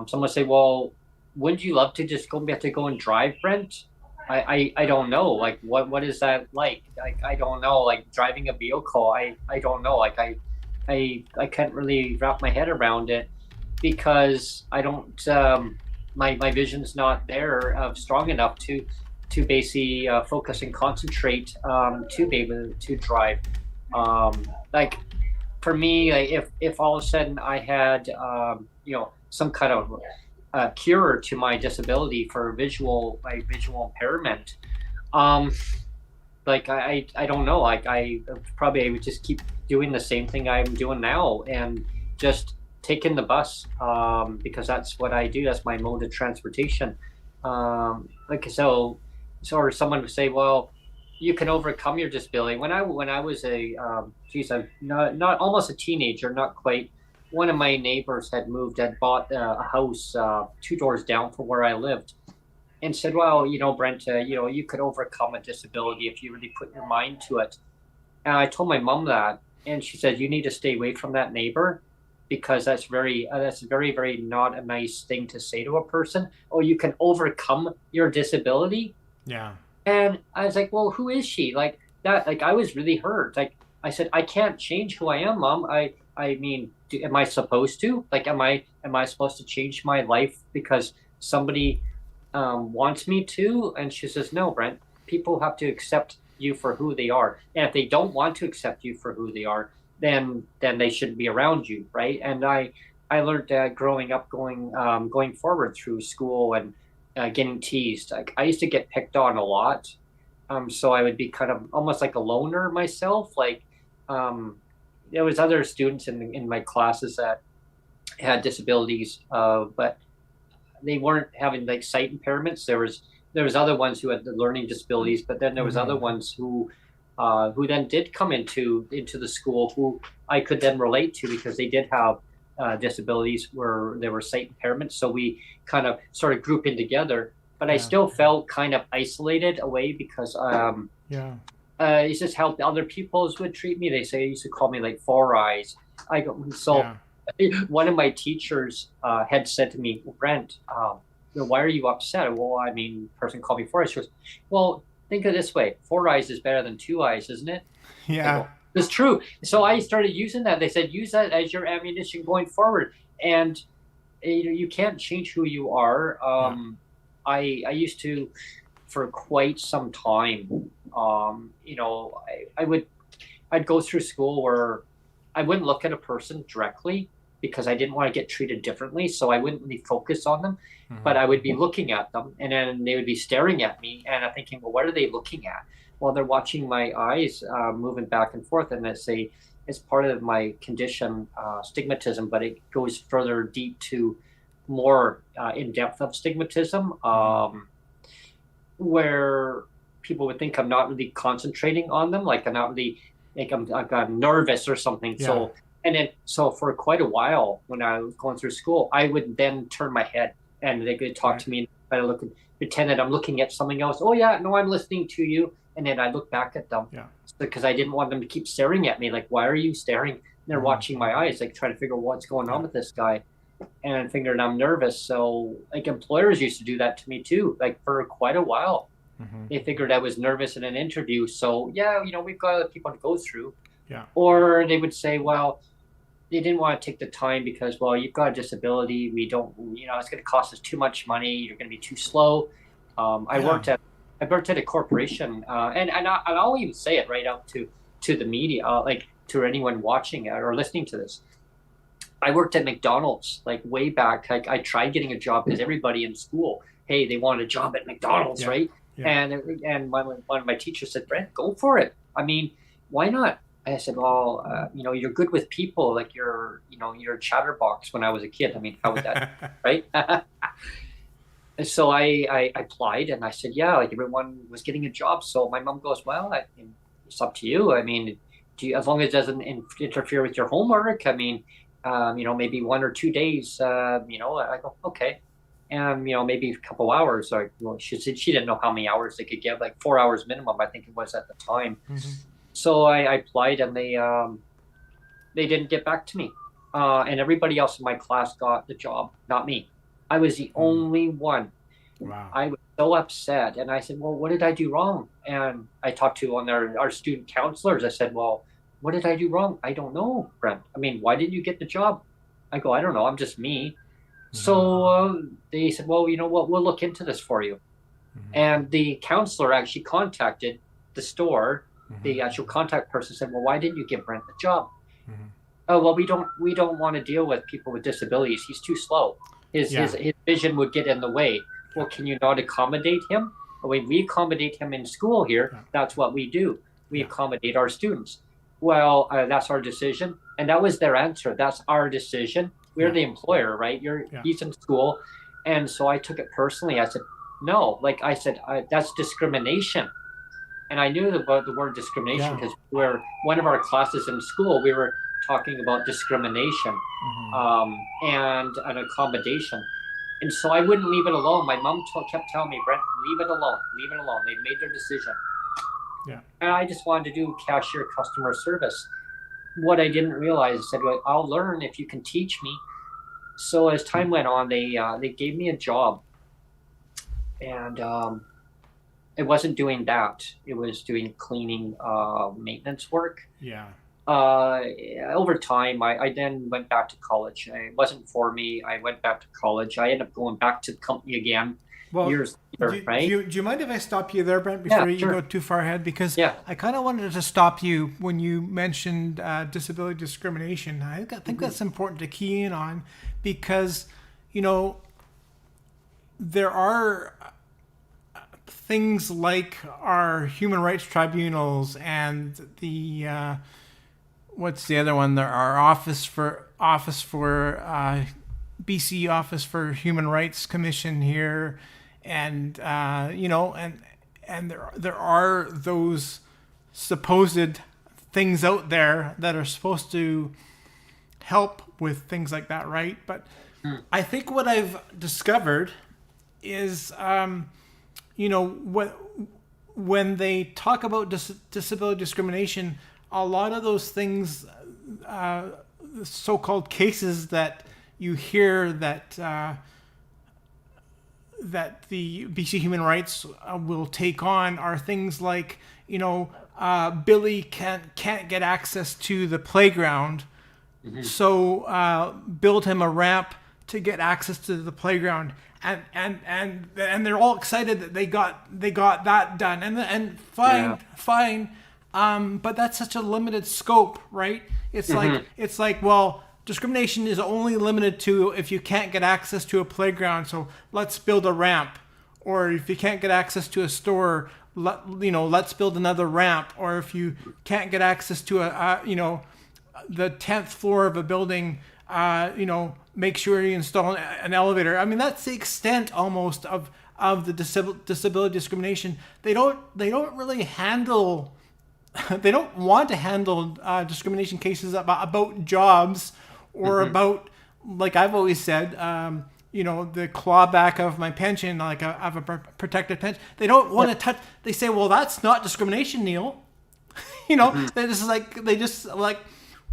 someone say, "Well, wouldn't you love to just get to go and drive, Brent?" I don't know. Like what is that like? Like I don't know. Like driving a vehicle, I don't know. Like I can't really wrap my head around it because I don't. My vision's not there strong enough to basically focus and concentrate to be able to drive. Like for me, like if all of a sudden I had some kind of cure to my disability for visual impairment, like I don't know, like I would just keep doing the same thing I'm doing now and just taking the bus because that's what I do. That's my mode of transportation. Like so or someone would say, well, you can overcome your disability. When I was I'm not almost a teenager, not quite. One of my neighbors had bought a house 2 doors down from where I lived, and said, "Well, Brent, you could overcome a disability if you really put your mind to it." And I told my mom that, and she said, "You need to stay away from that neighbor, because that's very, very not a nice thing to say to a person. Oh, you can overcome your disability." Yeah. And I was like, "Well, who is she?" Like that. Like I was really hurt. Like I said, "I can't change who I am, Mom. I mean, am I supposed to? Like, am I supposed to change my life because somebody wants me to?" And she says, "No, Brent. People have to accept you for who they are. And if they don't want to accept you for who they are, then they shouldn't be around you, right?" And I learned that growing up, going forward through school and getting teased. Like I used to get picked on a lot, so I would be kind of almost like a loner myself. Like there was other students in my classes that had disabilities, but they weren't having like sight impairments. There was other ones who had the learning disabilities, but then there was other ones who then did come into the school who I could then relate to because they did have disabilities where there were sight impairments. So we kind of sort of grouped in together, but I still felt kind of isolated away because it's just how other people would treat me. They used to call me like Four Eyes. One of my teachers had said to me, "Brent, why are you upset?" Well, I mean, the person called me Four Eyes. She goes, "Well, think of it this way: 4 eyes is better than 2 eyes, isn't it?" Yeah, it's true. So I started using that. They said, use that as your ammunition going forward. And you can't change who you are. I used to, for quite some time, I'd go through school where I wouldn't look at a person directly because I didn't want to get treated differently. So I wouldn't really focus on them, but I would be looking at them, and then they would be staring at me, and I'm thinking, well, what are they looking at? Well, they're watching my eyes moving back and forth, and it's part of my condition, stigmatism, but it goes further deep to more in depth of stigmatism, where people would think I'm not really concentrating on them, like I'm not really, like I'm nervous or something. Yeah. So for quite a while when I was going through school, I would then turn my head and they could talk to me, and I pretend that I'm looking at something else. Oh yeah, no, I'm listening to you. And then I look back at them because I didn't want them to keep staring at me. Like, why are you staring? And they're watching my eyes, like trying to figure out what's going on with this guy. And I figured I'm nervous. So like employers used to do that to me too, like for quite a while. They figured I was nervous in an interview. So yeah, we've got other people to go through. Yeah. Or they would say, well, they didn't want to take the time because, well, you've got a disability. We don't, it's going to cost us too much money. You're going to be too slow. I worked at a corporation, and I'll even say it right out to the media, like to anyone watching or listening to this. I worked at McDonald's like way back. I tried getting a job because everybody in school, hey, they want a job at McDonald's, right? Yeah. And one of my teachers said, Brent, go for it. I mean, why not? I said, well, you're good with people, like you're a chatterbox when I was a kid. I mean, how would that, right? So I applied and I said, yeah, like everyone was getting a job. So my mom goes, well, it's up to you. I mean, as long as it doesn't interfere with your homework, I mean, maybe 1 or 2 days, I go, okay. And, maybe a couple hours. She said she didn't know how many hours they could give, like 4 hours minimum, I think it was at the time. Mm-hmm. So I applied and they didn't get back to me. And everybody else in my class got the job, not me. I was the only one. Wow. I was so upset. And I said, well, what did I do wrong? And I talked to one of our student counselors. I said, well, what did I do wrong? I don't know, Brent. I mean, why didn't you get the job? I go, I don't know. I'm just me. Mm-hmm. So they said, well, you know what? We'll look into this for you. Mm-hmm. And the counselor actually contacted the store. Mm-hmm. The actual contact person said, well, why didn't you give Brent the job? Mm-hmm. Oh, well, we don't want to deal with people with disabilities. He's too slow. His vision would get in the way. Well, can you not accommodate him? We accommodate him in school here. Yeah. That's what we do. We accommodate our students. Well, that's our decision. And that was their answer. That's our decision. We're the employer, right? He's in school. And so I took it personally. I said, no, like I said, that's discrimination. And I knew about the word discrimination because one of our classes in school, we were talking about discrimination and an accommodation. And so I wouldn't leave it alone. My mom kept telling me, Brent, leave it alone. Leave it alone. They've made their decision. Yeah. And I just wanted to do cashier customer service. What I didn't realize, I said, well, I'll learn if you can teach me. So as time went on, they gave me a job. And it wasn't doing that. It was doing cleaning maintenance work. Yeah. Over time, I then went back to college. It wasn't for me. I went back to college. I ended up going back to the company again years later, right? Do you mind if I stop you there, Brent, before you go too far ahead? Because I kind of wanted to stop you when you mentioned disability discrimination. I think that's important to key in on because, there are things like our human rights tribunals and the what's the other one? There our office for BC Office for Human Rights Commission here, and and there are those supposed things out there that are supposed to help with things like that, right? But I think what I've discovered is when they talk about disability discrimination, a lot of those things, so-called cases that you hear that the BC Human Rights will take on are things like, Billy can't get access to the playground, so build him a ramp to get access to the playground. And they're all excited that they got that done and fine. But that's such a limited scope, right? It's like, well, discrimination is only limited to if you can't get access to a playground, so let's build a ramp. Or if you can't get access to a store, let's build another ramp. Or if you can't get access to the 10th floor of a building, make sure you install an elevator. I mean, that's the extent almost of the disability discrimination. They don't really handle. They don't want to handle discrimination cases about jobs or about, like I've always said, the clawback of my pension, like of a protected pension. They don't want to touch. They say, well, that's not discrimination, Neil. They just like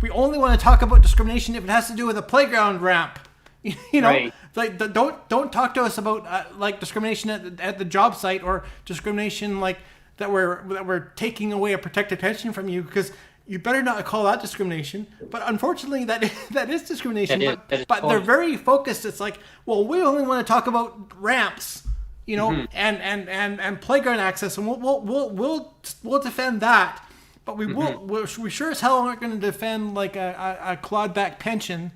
we only want to talk about discrimination if it has to do with a playground ramp. You know, right. like don't talk to us about like discrimination at the job site, or discrimination like that we're taking away a protected pension from you, because you better not call that discrimination. But unfortunately, that is discrimination. That is but they're very focused. It's like, well, we only want to talk about ramps, you know, Mm-hmm. and playground access, and we'll defend that. But we sure as hell aren't going to defend like a clawed back pension,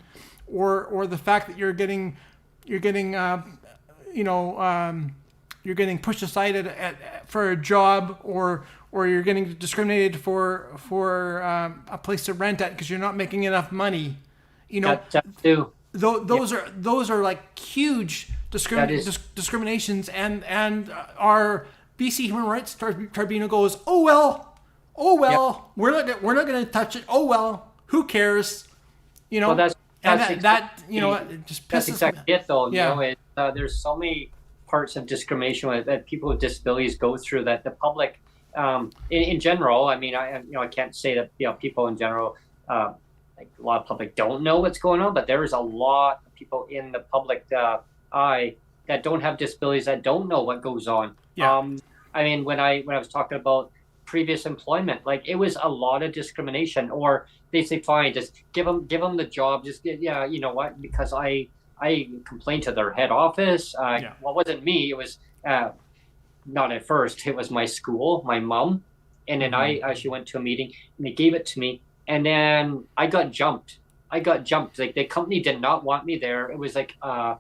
or the fact that you're getting you're getting pushed aside for a job, or you're getting discriminated for a place to rent at because you're not making enough money. You know, that too. Those are like huge discriminations, and our BC Human Rights Tribunal goes, oh well, we're not going to touch it. Oh well, who cares? You know, well, that's exactly, it just pisses. That's exactly it, though. Yeah. You know, there's so many parts of discrimination that people with disabilities go through that the public, in general. I mean, I can't say that people in general, like a lot of public don't know what's going on, but there is a lot of people in the public eye that don't have disabilities that don't know what goes on. Yeah. I mean, when I was talking about previous employment, like it was a lot of discrimination, or they say, fine, just give them the job. Just you know what? Because I complained to their head office. Well, it wasn't me. It was not at first. It was my school, my mom, and then I actually went to a meeting and they gave it to me, and then I got jumped. Like the company did not want me there. It was like I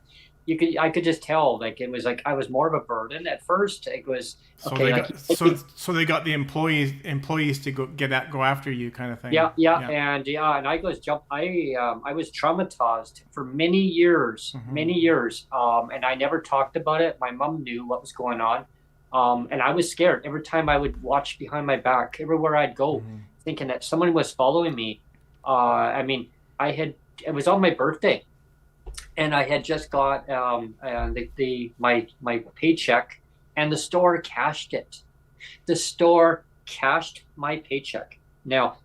could just tell, like it was like I was more of a burden at first. It was so they got the employees to go after you, kind of thing. And I was jumped. I was traumatized for many years, and I never talked about it. My mom knew what was going on, and I was scared every time I would watch behind my back, everywhere I'd go, thinking that someone was following me. I mean, it was on my birthday. And I had just got my paycheck, and the store cashed it. The store cashed my paycheck. Now,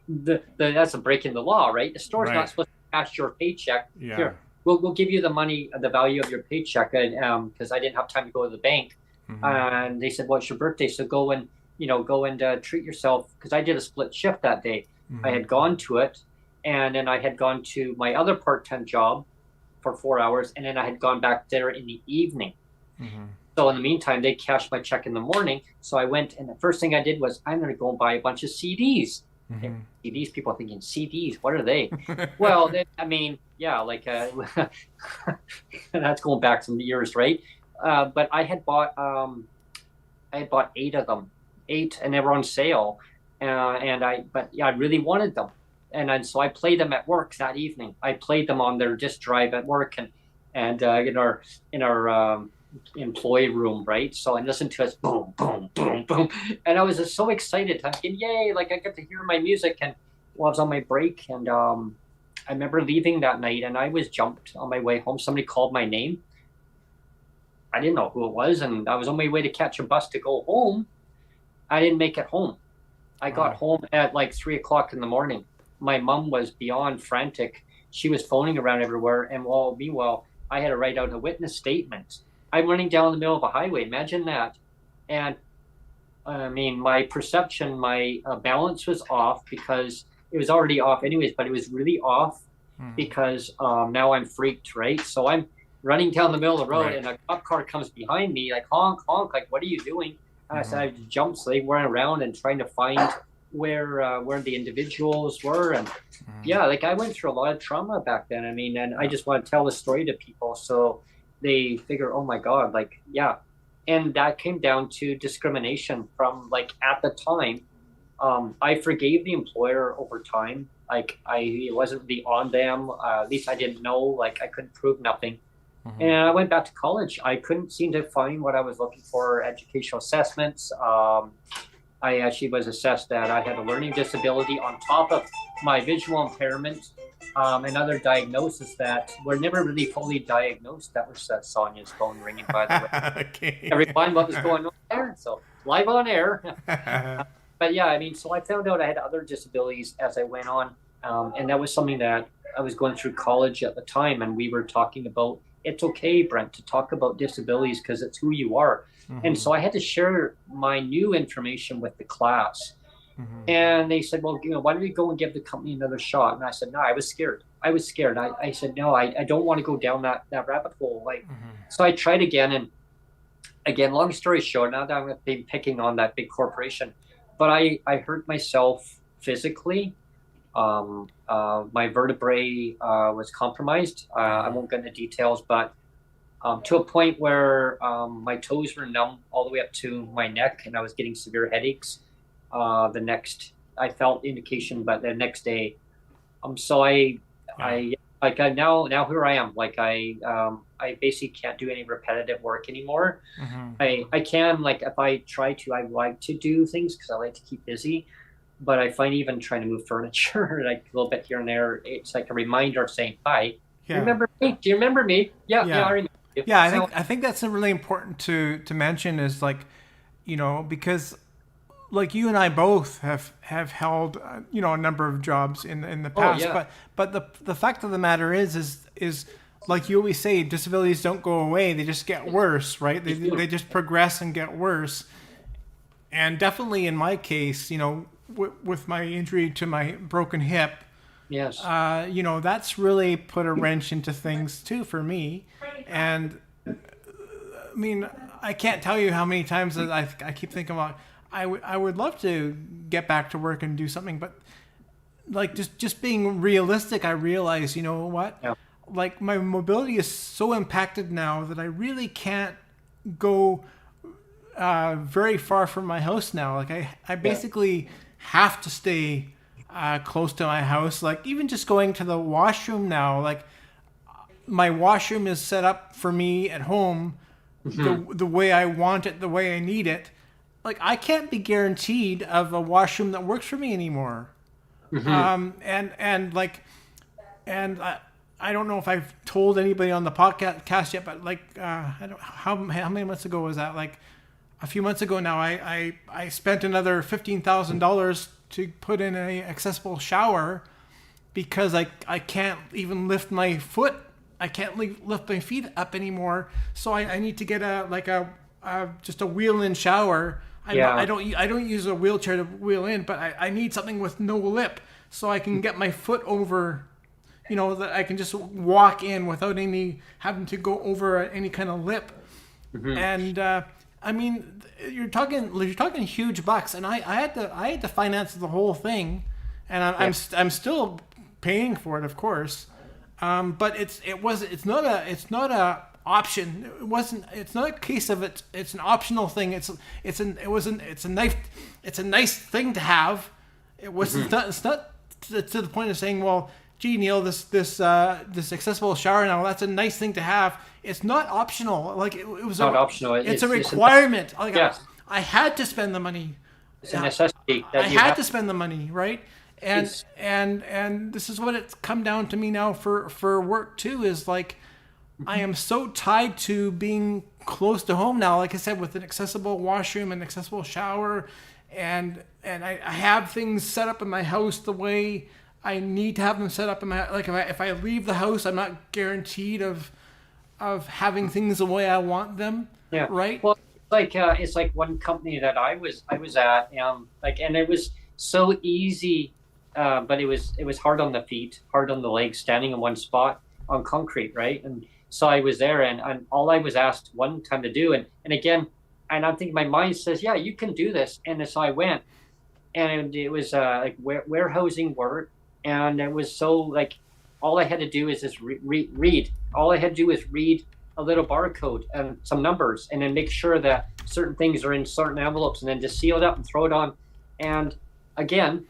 that's a break in the law, right? The store's not supposed to cash your paycheck. Yeah. Here, we'll give you the money, the value of your paycheck, and because I didn't have time to go to the bank, and they said, "Well, it's your birthday, so go and treat yourself." Because I did a split shift that day. I had gone to it, and then I had gone to my other part-time job for 4 hours, and then I had gone back there in the evening. So in the meantime, they cashed my check in the morning. So I went, and the first thing I did was, I'm going to go and buy a bunch of CDs. CDs, people are thinking, CDs, what are they? Well, like that's going back some years, right? But I had bought 8 of them, and they were on sale, I really wanted them. And so I played them at work that evening. I played them on their disk drive at work and in our employee room, right? So I listened to us, boom, boom, boom, boom, and I was just so excited. I'm thinking, yay! Like I got to hear my music, and I was on my break, and I remember leaving that night, and I was jumped on my way home. Somebody called my name. I didn't know who it was, and I was on my way to catch a bus to go home. I didn't make it home. I got home at like 3:00 in the morning. My mom was beyond frantic. She was phoning around everywhere. And meanwhile, I had to write out a witness statement. I'm running down the middle of a highway. Imagine that. And I mean, my perception, my balance was off, because it was already off anyways, but it was really off because now I'm freaked, right? So I'm running down the middle of the road, and a cop car comes behind me, like honk, honk, like, what are you doing? I said, I jumped, so they went around and trying to find where the individuals were, and like I went through a lot of trauma back then. I mean, and I just want to tell the story to people so they figure, oh my God, like, and that came down to discrimination from, like, at the time, I forgave the employer over time. Like it wasn't really on them. At least I didn't know, like I couldn't prove nothing. And I went back to college. I couldn't seem to find what I was looking for, educational assessments. I actually was assessed that I had a learning disability on top of my visual impairment, and other diagnoses that were never really fully diagnosed. That was Sonia's phone ringing, by the way. Okay. Everyone, what was going on there? So live on air. But yeah, I mean, so I found out I had other disabilities as I went on. And that was something that I was going through college at the time, and we were talking about, it's okay, Brent, to talk about disabilities because it's who you are. Mm-hmm. And so I had to share my new information with the class. Mm-hmm. And they said, well, why don't we go and give the company another shot? And I said, no, I was scared. I said, no, I don't want to go down that rabbit hole. So I tried again. And again, long story short, now that I've been picking on that big corporation, but I hurt myself physically. My vertebrae was compromised. I won't get into details, but to a point where my toes were numb all the way up to my neck, and I was getting severe headaches. I felt indication, but the next day, so now here I am. I basically can't do any repetitive work anymore. Mm-hmm. I can, if I try to, I like to do things because I like to keep busy. But I find even trying to move furniture, a little bit here and there, it's like a reminder of saying, hi, yeah. Remember me? Do you remember me? Yeah, I remember you. Yeah, I think that's really important to mention is because you and I both have held a number of jobs in the past. Oh, yeah. But the fact of the matter is like you always say, disabilities don't go away; they just get worse, right? They just progress and get worse. And definitely in my case, with my injury to my broken hip, yes, that's really put a wrench into things too for me. And I mean, I can't tell you how many times that I keep thinking about, I would love to get back to work and do something, but just being realistic, I realize, you know what? Yeah. My mobility is so impacted now that I really can't go very far from my house now. I basically have to stay close to my house. Even just going to the washroom now, my washroom is set up for me at home, mm-hmm. the way I want it, the way I need it. I can't be guaranteed of a washroom that works for me anymore. Mm-hmm. I don't know if I've told anybody on the podcast yet, but I don't, how many months ago was that? A few months ago now, I spent another $15,000 to put in an accessible shower because I can't even lift my foot. I can't lift my feet up anymore. So I need to get just a wheel-in shower. I don't use a wheelchair to wheel in, but I need something with no lip so I can get my foot over, that I can just walk in without having to go over any kind of lip. Mm-hmm. And I mean, you're talking huge bucks, and I had to finance the whole thing, and I'm still paying for it, of course. But it's not a option. It's not a case of it's an optional thing. It's a nice thing to have. It was mm-hmm. It's not to the point of saying, well, gee, Neil, this accessible shower now, that's a nice thing to have. It's not optional. It was not optional. It's a requirement. Yes. I had to spend the money. It's a necessity. I had to spend the money, right? And this is what it's come down to me now for work too, is I am so tied to being close to home now, like I said, with an accessible washroom and accessible shower, and I have things set up in my house the way I need to have them set up in my, if I leave the house, I'm not guaranteed of having things the way I want them. Yeah. Right. Well, it's like one company that I was at, and it was so easy, but it was hard on the feet, hard on the legs, standing in one spot on concrete, right? And so I was there, and all I was asked one time to do, and again, and I'm thinking, my mind says, yeah, you can do this, and so I went, and it was warehousing work, and it was so all I had to do is just read. All I had to do is read a little barcode and some numbers, and then make sure that certain things are in certain envelopes, and then just seal it up and throw it on. And again,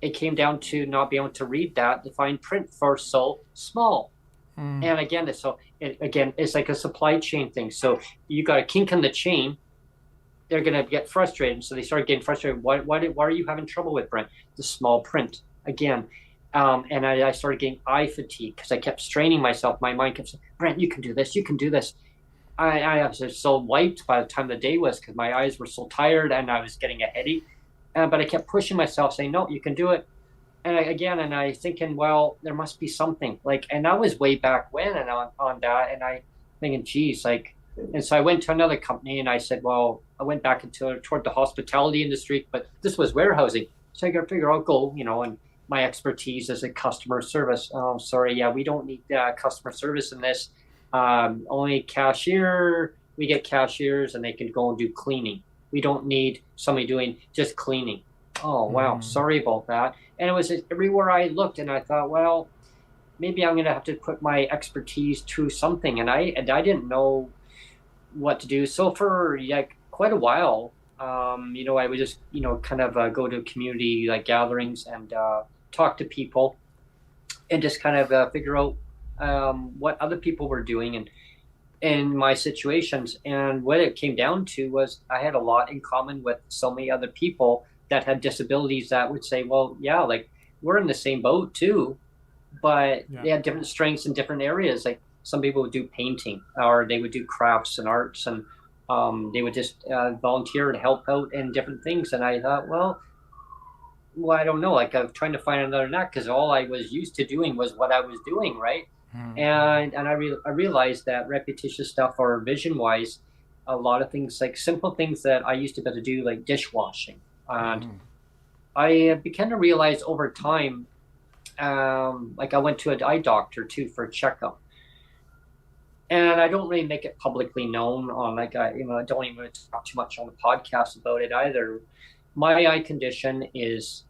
it came down to not being able to read that, the fine print for so small. Mm. And again, it's like a supply chain thing. So you got a kink in the chain, they're going to get frustrated. So they started getting frustrated. Why are you having trouble with, Brent? The small print again. And I started getting eye fatigue because I kept straining myself. My mind kept saying, Brent, you can do this. You can do this. I was so wiped by the time the day was because my eyes were so tired and I was getting a headache. But I kept pushing myself, saying, no, you can do it. and I thinking, well, there must be something like, and that was way back when, and on that, and I thinking, geez, like, and so I went to another company, and I said, well, I went back toward the hospitality industry, but this was warehousing, so I figure I'll go, and my expertise is in customer service. Oh, sorry, yeah, we don't need customer service in this. Only cashier. We get cashiers, and they can go and do cleaning. We don't need somebody doing just cleaning. Oh, wow. Sorry about that. And it was everywhere I looked, and I thought, well, maybe I'm going to have to put my expertise to something. And I didn't know what to do. So for like quite a while, I would just, kind of go to community like gatherings and talk to people and just kind of figure out what other people were doing and in my situations. And what it came down to was I had a lot in common with so many other people that had disabilities that would say, well, yeah, like we're in the same boat too, but they had different strengths in different areas. Like some people would do painting, or they would do crafts and arts, and they would just volunteer and help out in different things. And I thought, well, I don't know. Like I was trying to find another knack because all I was used to doing was what I was doing, right? And I realized that repetitious stuff or vision wise, a lot of things like simple things that I used to be able to do, like dishwashing. And I began to realize over time, like I went to an eye doctor too for a checkup, and I don't really make it publicly known on like I don't even talk too much on the podcast about it either. My eye condition is,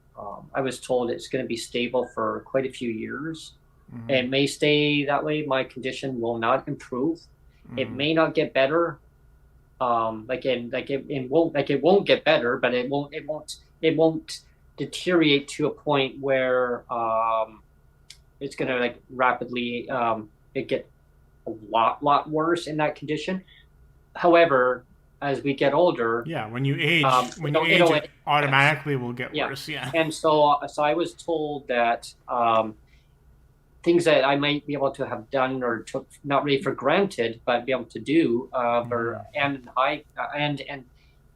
I was told it's going to be stable for quite a few years. It may stay that way. My condition will not improve. It may not get better. It won't get better, but it won't deteriorate to a point where it's going to like rapidly it get a lot worse in that condition. However, as we get older, when you age, it automatically will get worse. Yeah, and so I was told that things that I might be able to have done or took not really for granted, but be able to do hand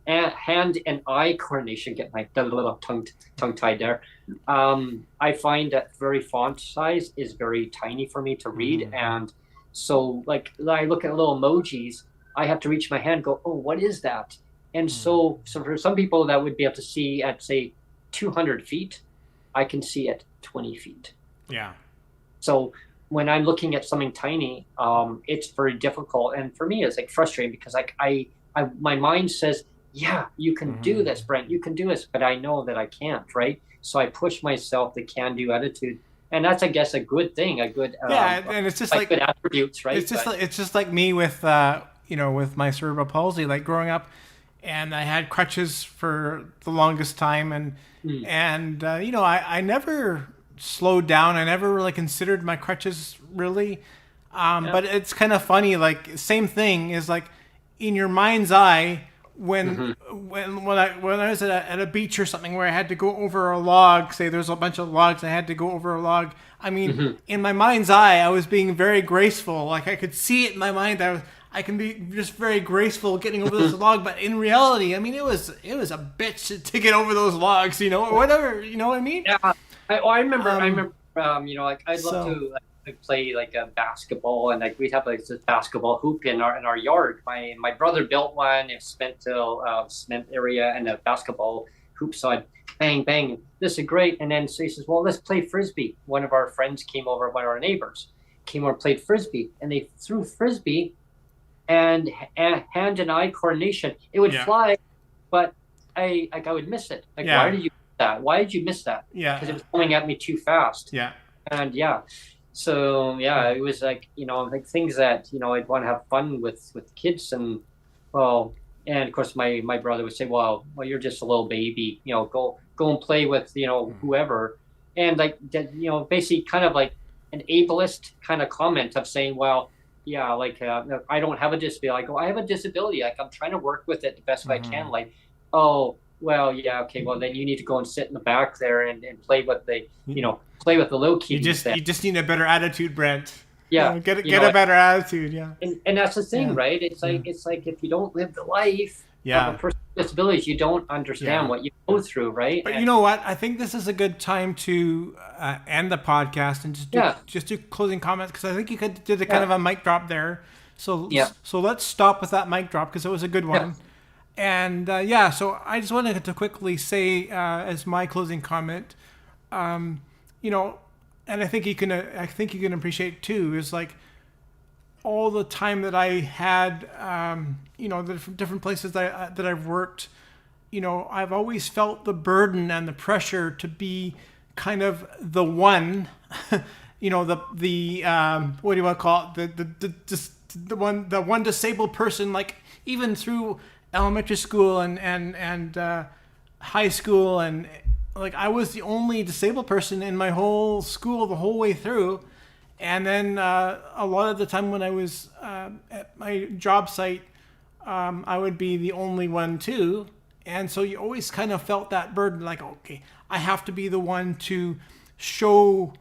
and eye coordination. Get my little tongue tied there. I find that very font size is very tiny for me to read, and so like I look at little emojis, I have to reach my hand, go, oh, what is that? And so for some people that would be able to see at say 200 feet, I can see at 20 feet. Yeah. So when I'm looking at something tiny, it's very difficult. And for me, it's like frustrating because like my mind says, yeah, you can do this, Brent, you can do this, but I know that I can't, right? So I push myself, the can-do attitude. And that's, I guess, a good thing, a good, and it's just like good attributes, right? It's just like me with, with my cerebral palsy, like growing up, and I had crutches for the longest time. And I never slowed down. I never really considered my crutches really. But it's kind of funny, like same thing is like in your mind's eye when I was at a beach or something where I had to go over a log, say there's a bunch of logs, I had to go over a log. I mean, in my mind's eye, I was being very graceful. Like I could see it in my mind that I can be just very graceful getting over this log, but in reality, I mean, it was a bitch to get over those logs, or whatever, you know what I mean? Yeah. I remember, like I'd love to like, play like a basketball, and like we'd have like this basketball hoop in our yard. My brother built one in cement area and a basketball hoop. So I'd bang bang. This is great. And then so he says, well, let's play frisbee. One of our friends came over, one of our neighbors came over and played frisbee, and they threw frisbee, and hand and eye coordination. It would fly, but I would miss it. Like why did you? That why did you miss that? Because it was coming at me too fast. And so it was like like things that I'd want to have fun with kids, and and of course my brother would say, well you're just a little baby, go and play with whoever, and like basically kind of like an ableist kind of comment of saying, well I don't have a disability. I go, I have a disability, like I'm trying to work with it the best I can, like well, yeah, okay. Well, then you need to go and sit in the back there and play with the, play with the little kids. You just need a better attitude, Brent. Yeah, get a better attitude. Yeah, and that's the thing, right? It's like if you don't live the life, Yeah. a person with disabilities, you don't understand what you go through, right? But you know what? I think this is a good time to end the podcast and just do closing comments, because I think you could do the kind of a mic drop there. So let's stop with that mic drop, because it was a good one. And so I just wanted to quickly say as my closing comment, you know, and I think you can appreciate too, is like all the time that I had, you know, the different places that I've worked. You know, I've always felt the burden and the pressure to be kind of the one, you know, the what do you want to call it? The one disabled person, like even through elementary school and high school, and like I was the only disabled person in my whole school the whole way through. And then a lot of the time when I was at my job site, I would be the only one too. And so you always kind of felt that burden, like, okay, I have to be the one to show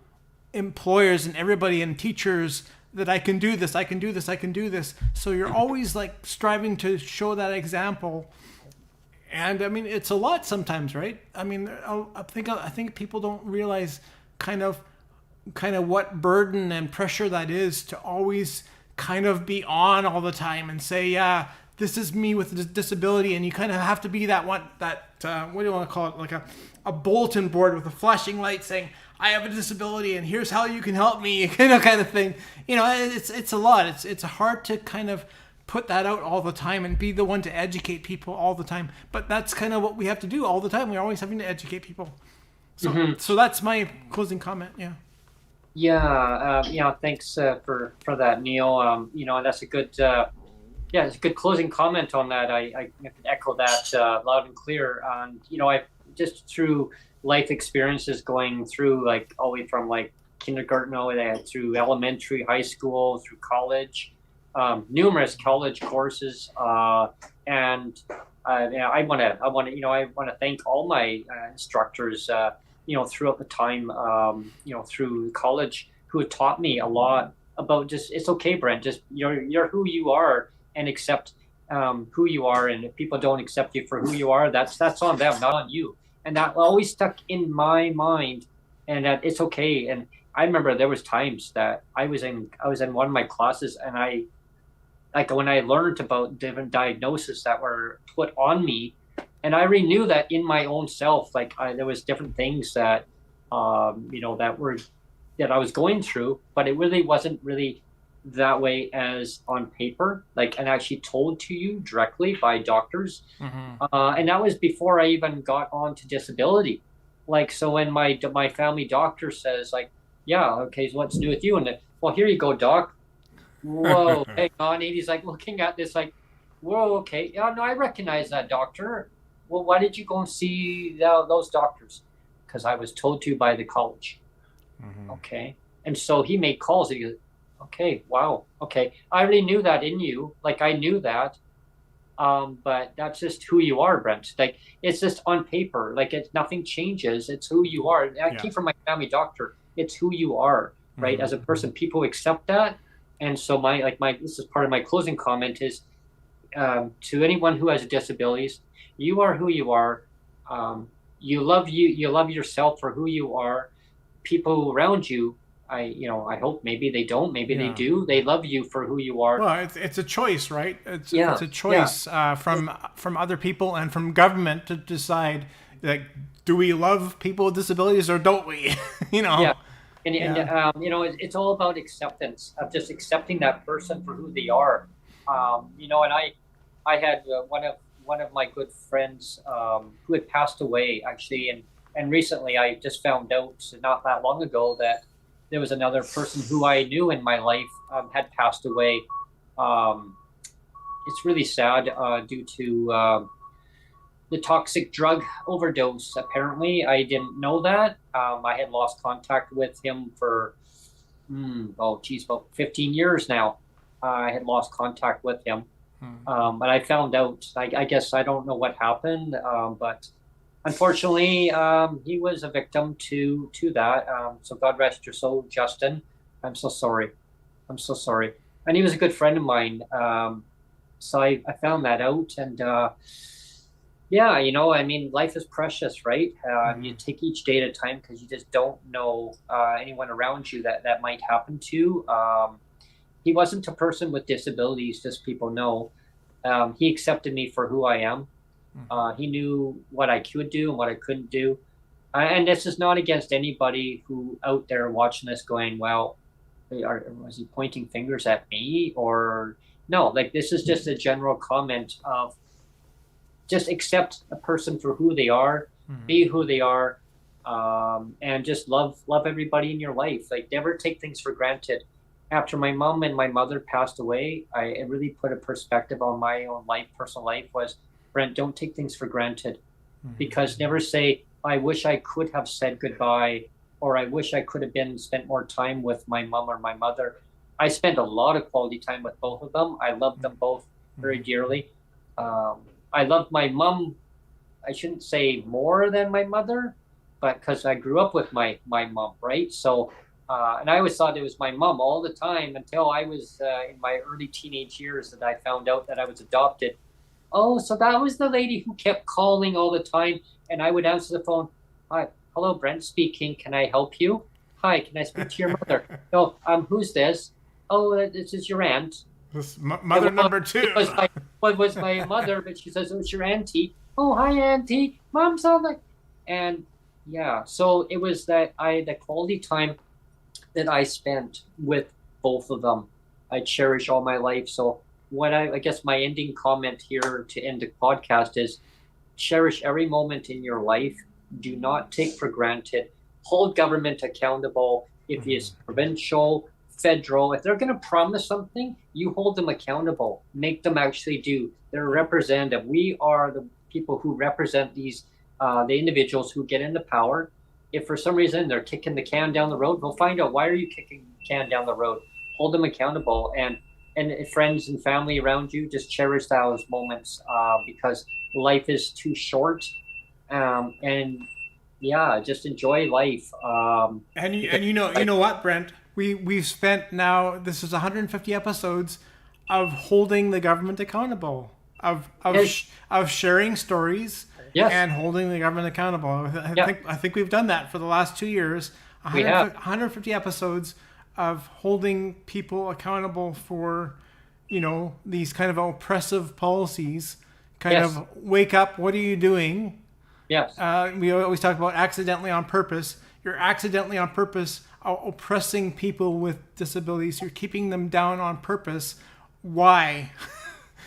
employers and everybody and teachers that I can do this, I can do this, I can do this. So you're always like striving to show that example. And I mean, it's a lot sometimes, right? I mean, I think people don't realize kind of what burden and pressure that is to always kind of be on all the time and say, yeah, this is me with a disability. And you kind of have to be that one, what do you want to call it? Like a bulletin board with a flashing light saying, I have a disability and here's how you can help me, kind of thing. You know, it's a lot. It's hard to kind of put that out all the time and be the one to educate people all the time. But that's kind of what we have to do all the time. We're always having to educate people. So, so that's my closing comment. Yeah. Yeah. Thanks for that, Neil. You know, that's a good, it's a good closing comment on that. I can echo that loud and clear. And you know, I just through life experiences going through like all the way from like kindergarten all the way through elementary, high school, through college, numerous college courses, and I want to thank all my instructors. You know, throughout the time, you know, through college, who had taught me a lot about just, it's okay, Brent, just you're who you are, and accept who you are. And if people don't accept you for who you are, that's on them, not on you. And that always stuck in my mind, and that it's okay. And I remember there was times that I was in one of my classes, and when I learned about different diagnoses that were put on me, and I already knew that in my own self, like there was different things that, you know, that I was going through, but it really wasn't really that way as on paper, like, and actually told to you directly by doctors. And that was before I even got onto disability. Like, so when my family doctor says like, yeah, okay, so what's new with you? And well, here you go, doc. Whoa, hang on. And he's like looking at this like, whoa, okay. Yeah, no, I recognize that doctor. Well, why did you go and see those doctors? Because I was told to by the college. Okay. And so he made calls. And he goes, okay, wow. Okay. I already knew that in you. Like, I knew that. But that's just who you are, Brent. Like, it's just on paper. Like, nothing changes. It's who you are. And I came from my family doctor. It's who you are, right? As a person, people accept that. And so this is part of my closing comment is, to anyone who has disabilities, you are who you are. You love yourself for who you are. People around you, I hope maybe they don't, maybe they do. They love you for who you are. Well, it's a choice, right? It's a choice from other people and from government to decide, like, do we love people with disabilities or don't we? You know. Yeah. And you know, it's all about acceptance of just accepting that person for who they are. You know, and I had one of my good friends who had passed away actually, and recently I just found out not that long ago that there was another person who I knew in my life had passed away. It's really sad due to the toxic drug overdose. Apparently, I didn't know that. I had lost contact with him for about 15 years now. I had lost contact with him. But I found out, I guess I don't know what happened, but unfortunately, he was a victim to that. So God rest your soul, Justin. I'm so sorry. And he was a good friend of mine. So I found that out, and yeah, I mean, life is precious, right? You take each day at a time because you just don't know anyone around you that might happen to. He wasn't a person with disabilities, just people know. He accepted me for who I am. He knew what I could do and what I couldn't do. And this is not against anybody who out there watching this going, well, was he pointing fingers at me? Or no, like this is just a general comment of just accept a person for who they are, be who they are, and just love everybody in your life. Like never take things for granted. After my mom and my mother passed away, I really put a perspective on my own life, personal life was, Brent, don't take things for granted, because never say, I wish I could have said goodbye, or I wish I could have spent more time with my mom or my mother. I spent a lot of quality time with both of them. I loved them both very dearly. I loved my mom, I shouldn't say more than my mother, but because I grew up with my mom, right? So, and I always thought it was my mom all the time until I was in my early teenage years that I found out that I was adopted. Oh, so that was the lady who kept calling all the time, and I would answer the phone. Hi, hello, Brent speaking. Can I help you? Hi, can I speak to your mother? No, who's this? Oh, this is your aunt. This mother number two. It was my mother, but she says, oh, it's your auntie. Oh, hi, auntie. Mom's on the... And yeah, so it was the quality time that I spent with both of them, I cherish all my life. So what I guess my ending comment here to end the podcast is cherish every moment in your life. Do not take for granted. Hold government accountable. If it's provincial, federal, if they're going to promise something, you hold them accountable. Make them actually do. They're representative. We are the people who represent these, the individuals who get into power. If for some reason they're kicking the can down the road, we'll find out why are you kicking the can down the road. Hold them accountable, and friends and family around you, just cherish those moments because life is too short, and yeah, just enjoy life. And you know what, Brent? We've spent now, this is 150 episodes of holding the government accountable, of sharing stories. Yes. And holding the government accountable. I think we've done that for the last 2 years. 150 episodes of holding people accountable for, these kind of oppressive policies. Of wake up. What are you doing? Yes. We always talk about accidentally on purpose. You're accidentally on purpose oppressing people with disabilities. You're keeping them down on purpose. Why?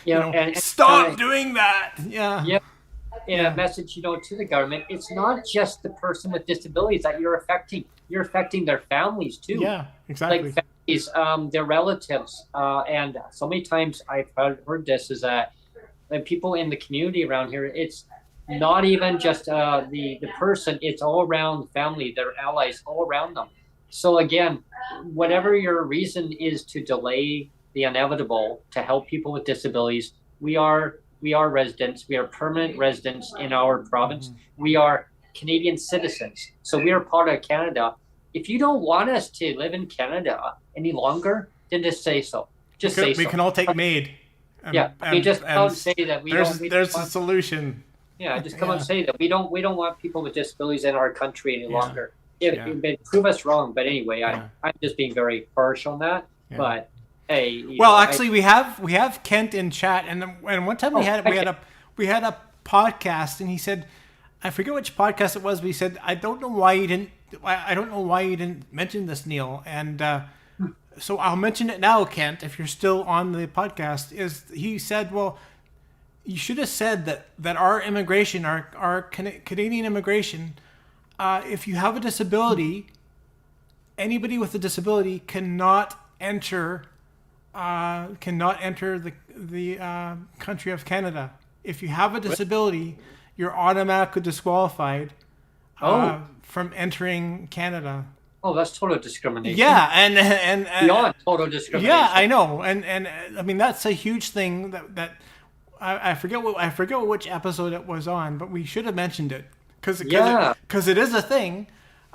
And stop doing that. Yeah. Yep. A message, to the government, it's not just the person with disabilities that you're affecting. You're affecting their families too. Yeah, exactly. Like families, their relatives. And so many times I've heard this is that people in the community around here, it's not even just the person, it's all around family, their allies, all around them. So again, whatever your reason is to delay the inevitable, to help people with disabilities, we are residents. We are permanent residents in our province. We are Canadian citizens. So we are part of Canada. If you don't want us to live in Canada any longer, then just say so. We can all take MAiD. Just come out and say that there's a solution. Yeah, just come out and say that we don't want people with disabilities in our country any longer. Prove us wrong. But anyway, I'm just being very harsh on that. Yeah. But hey, actually, we have Kent in chat, and one time we had a podcast, and he said, I forget which podcast it was, but he said, I don't know why you didn't mention this, Neil, and so I'll mention it now, Kent, if you're still on the podcast. He said, well, you should have said that our immigration, our Canadian immigration, if you have a disability, anybody with a disability cannot enter the country of Canada. If you have a disability, you're automatically disqualified from entering Canada. Oh, that's total discrimination. Yeah, and beyond total discrimination. Yeah, I know, and I mean that's a huge thing that I forget which episode it was on, but we should have mentioned it because it is a thing.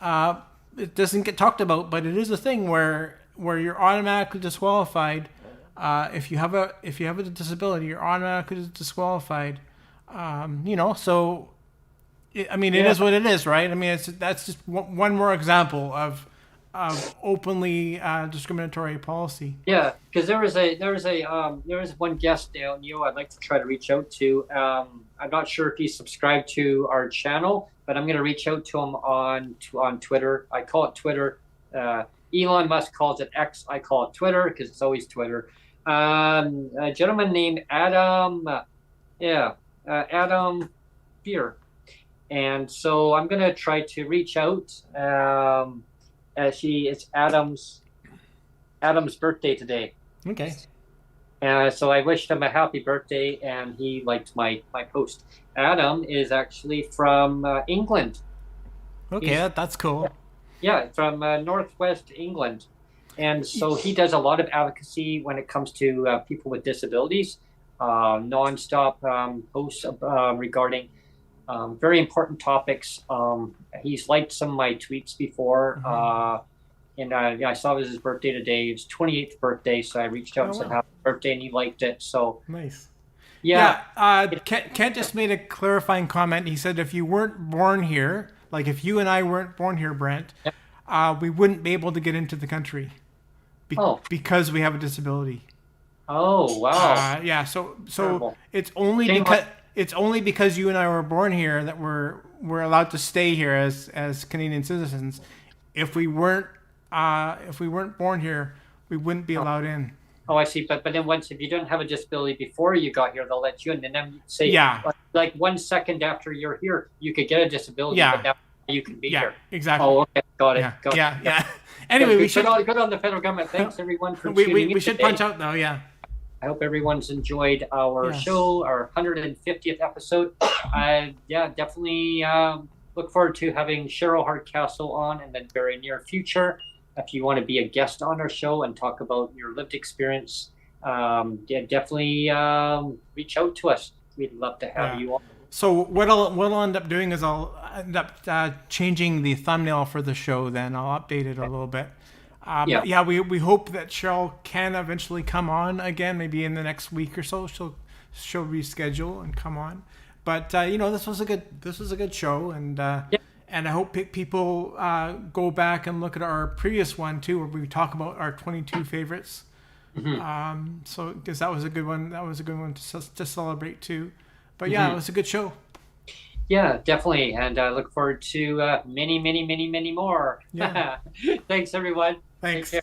It doesn't get talked about, but it is a thing where you're automatically disqualified if you have a disability, you're automatically disqualified. So it is what it is, right? I mean, that's just one more example of openly discriminatory policy. Yeah, because there was one guest down, I'd like to try to reach out to. I'm not sure if he's subscribed to our channel, but I'm going to reach out to him on Twitter. I call it Twitter. Elon Musk calls it X. I call it Twitter because it's always Twitter. A gentleman named Adam. Adam Beer. And so I'm going to try to reach out. It's Adam's birthday today. Okay. So I wished him a happy birthday, and he liked my post. Adam is actually from England. Okay, that's cool. Yeah, from northwest England. And so he does a lot of advocacy when it comes to people with disabilities, nonstop posts regarding very important topics. He's liked some of my tweets before. And I saw it was his birthday today. It's 28th birthday, so I reached out and said happy birthday, and he liked it. So nice. Yeah. Kent just made a clarifying comment. He said if you weren't born here, like if you and I weren't born here, Brent, we wouldn't be able to get into the country because we have a disability. Oh, wow. Yeah. So terrible. It's only because you and I were born here that we're allowed to stay here as Canadian citizens. If we weren't born here, we wouldn't be allowed in. Oh, I see. But then if you don't have a disability before you got here, they'll let you in. And then say, like 1 second after you're here, you could get a disability, but now you can be here. Exactly. Oh, okay. Got it. Yeah. Anyway, we should good on the federal government. Thanks everyone for tuning in. We should punch out though. Yeah. I hope everyone's enjoyed our show, our 150th episode. Definitely look forward to having Cheryl Hardcastle on in the very near future. If you want to be a guest on our show and talk about your lived experience, definitely reach out to us. We'd love to have you on. So what I'll end up doing is I'll end up changing the thumbnail for the show. Then I'll update it a little bit. We hope that Cheryl can eventually come on again, maybe in the next week or so. She'll reschedule and come on. But this was a good show, and I hope people go back and look at our previous one too, where we talk about our 22 favorites. Mm-hmm. So because that was a good one. That was a good one to celebrate too. But it was a good show. Yeah, definitely, and I look forward to many, many, many, many more. Yeah. Thanks, everyone. Thanks.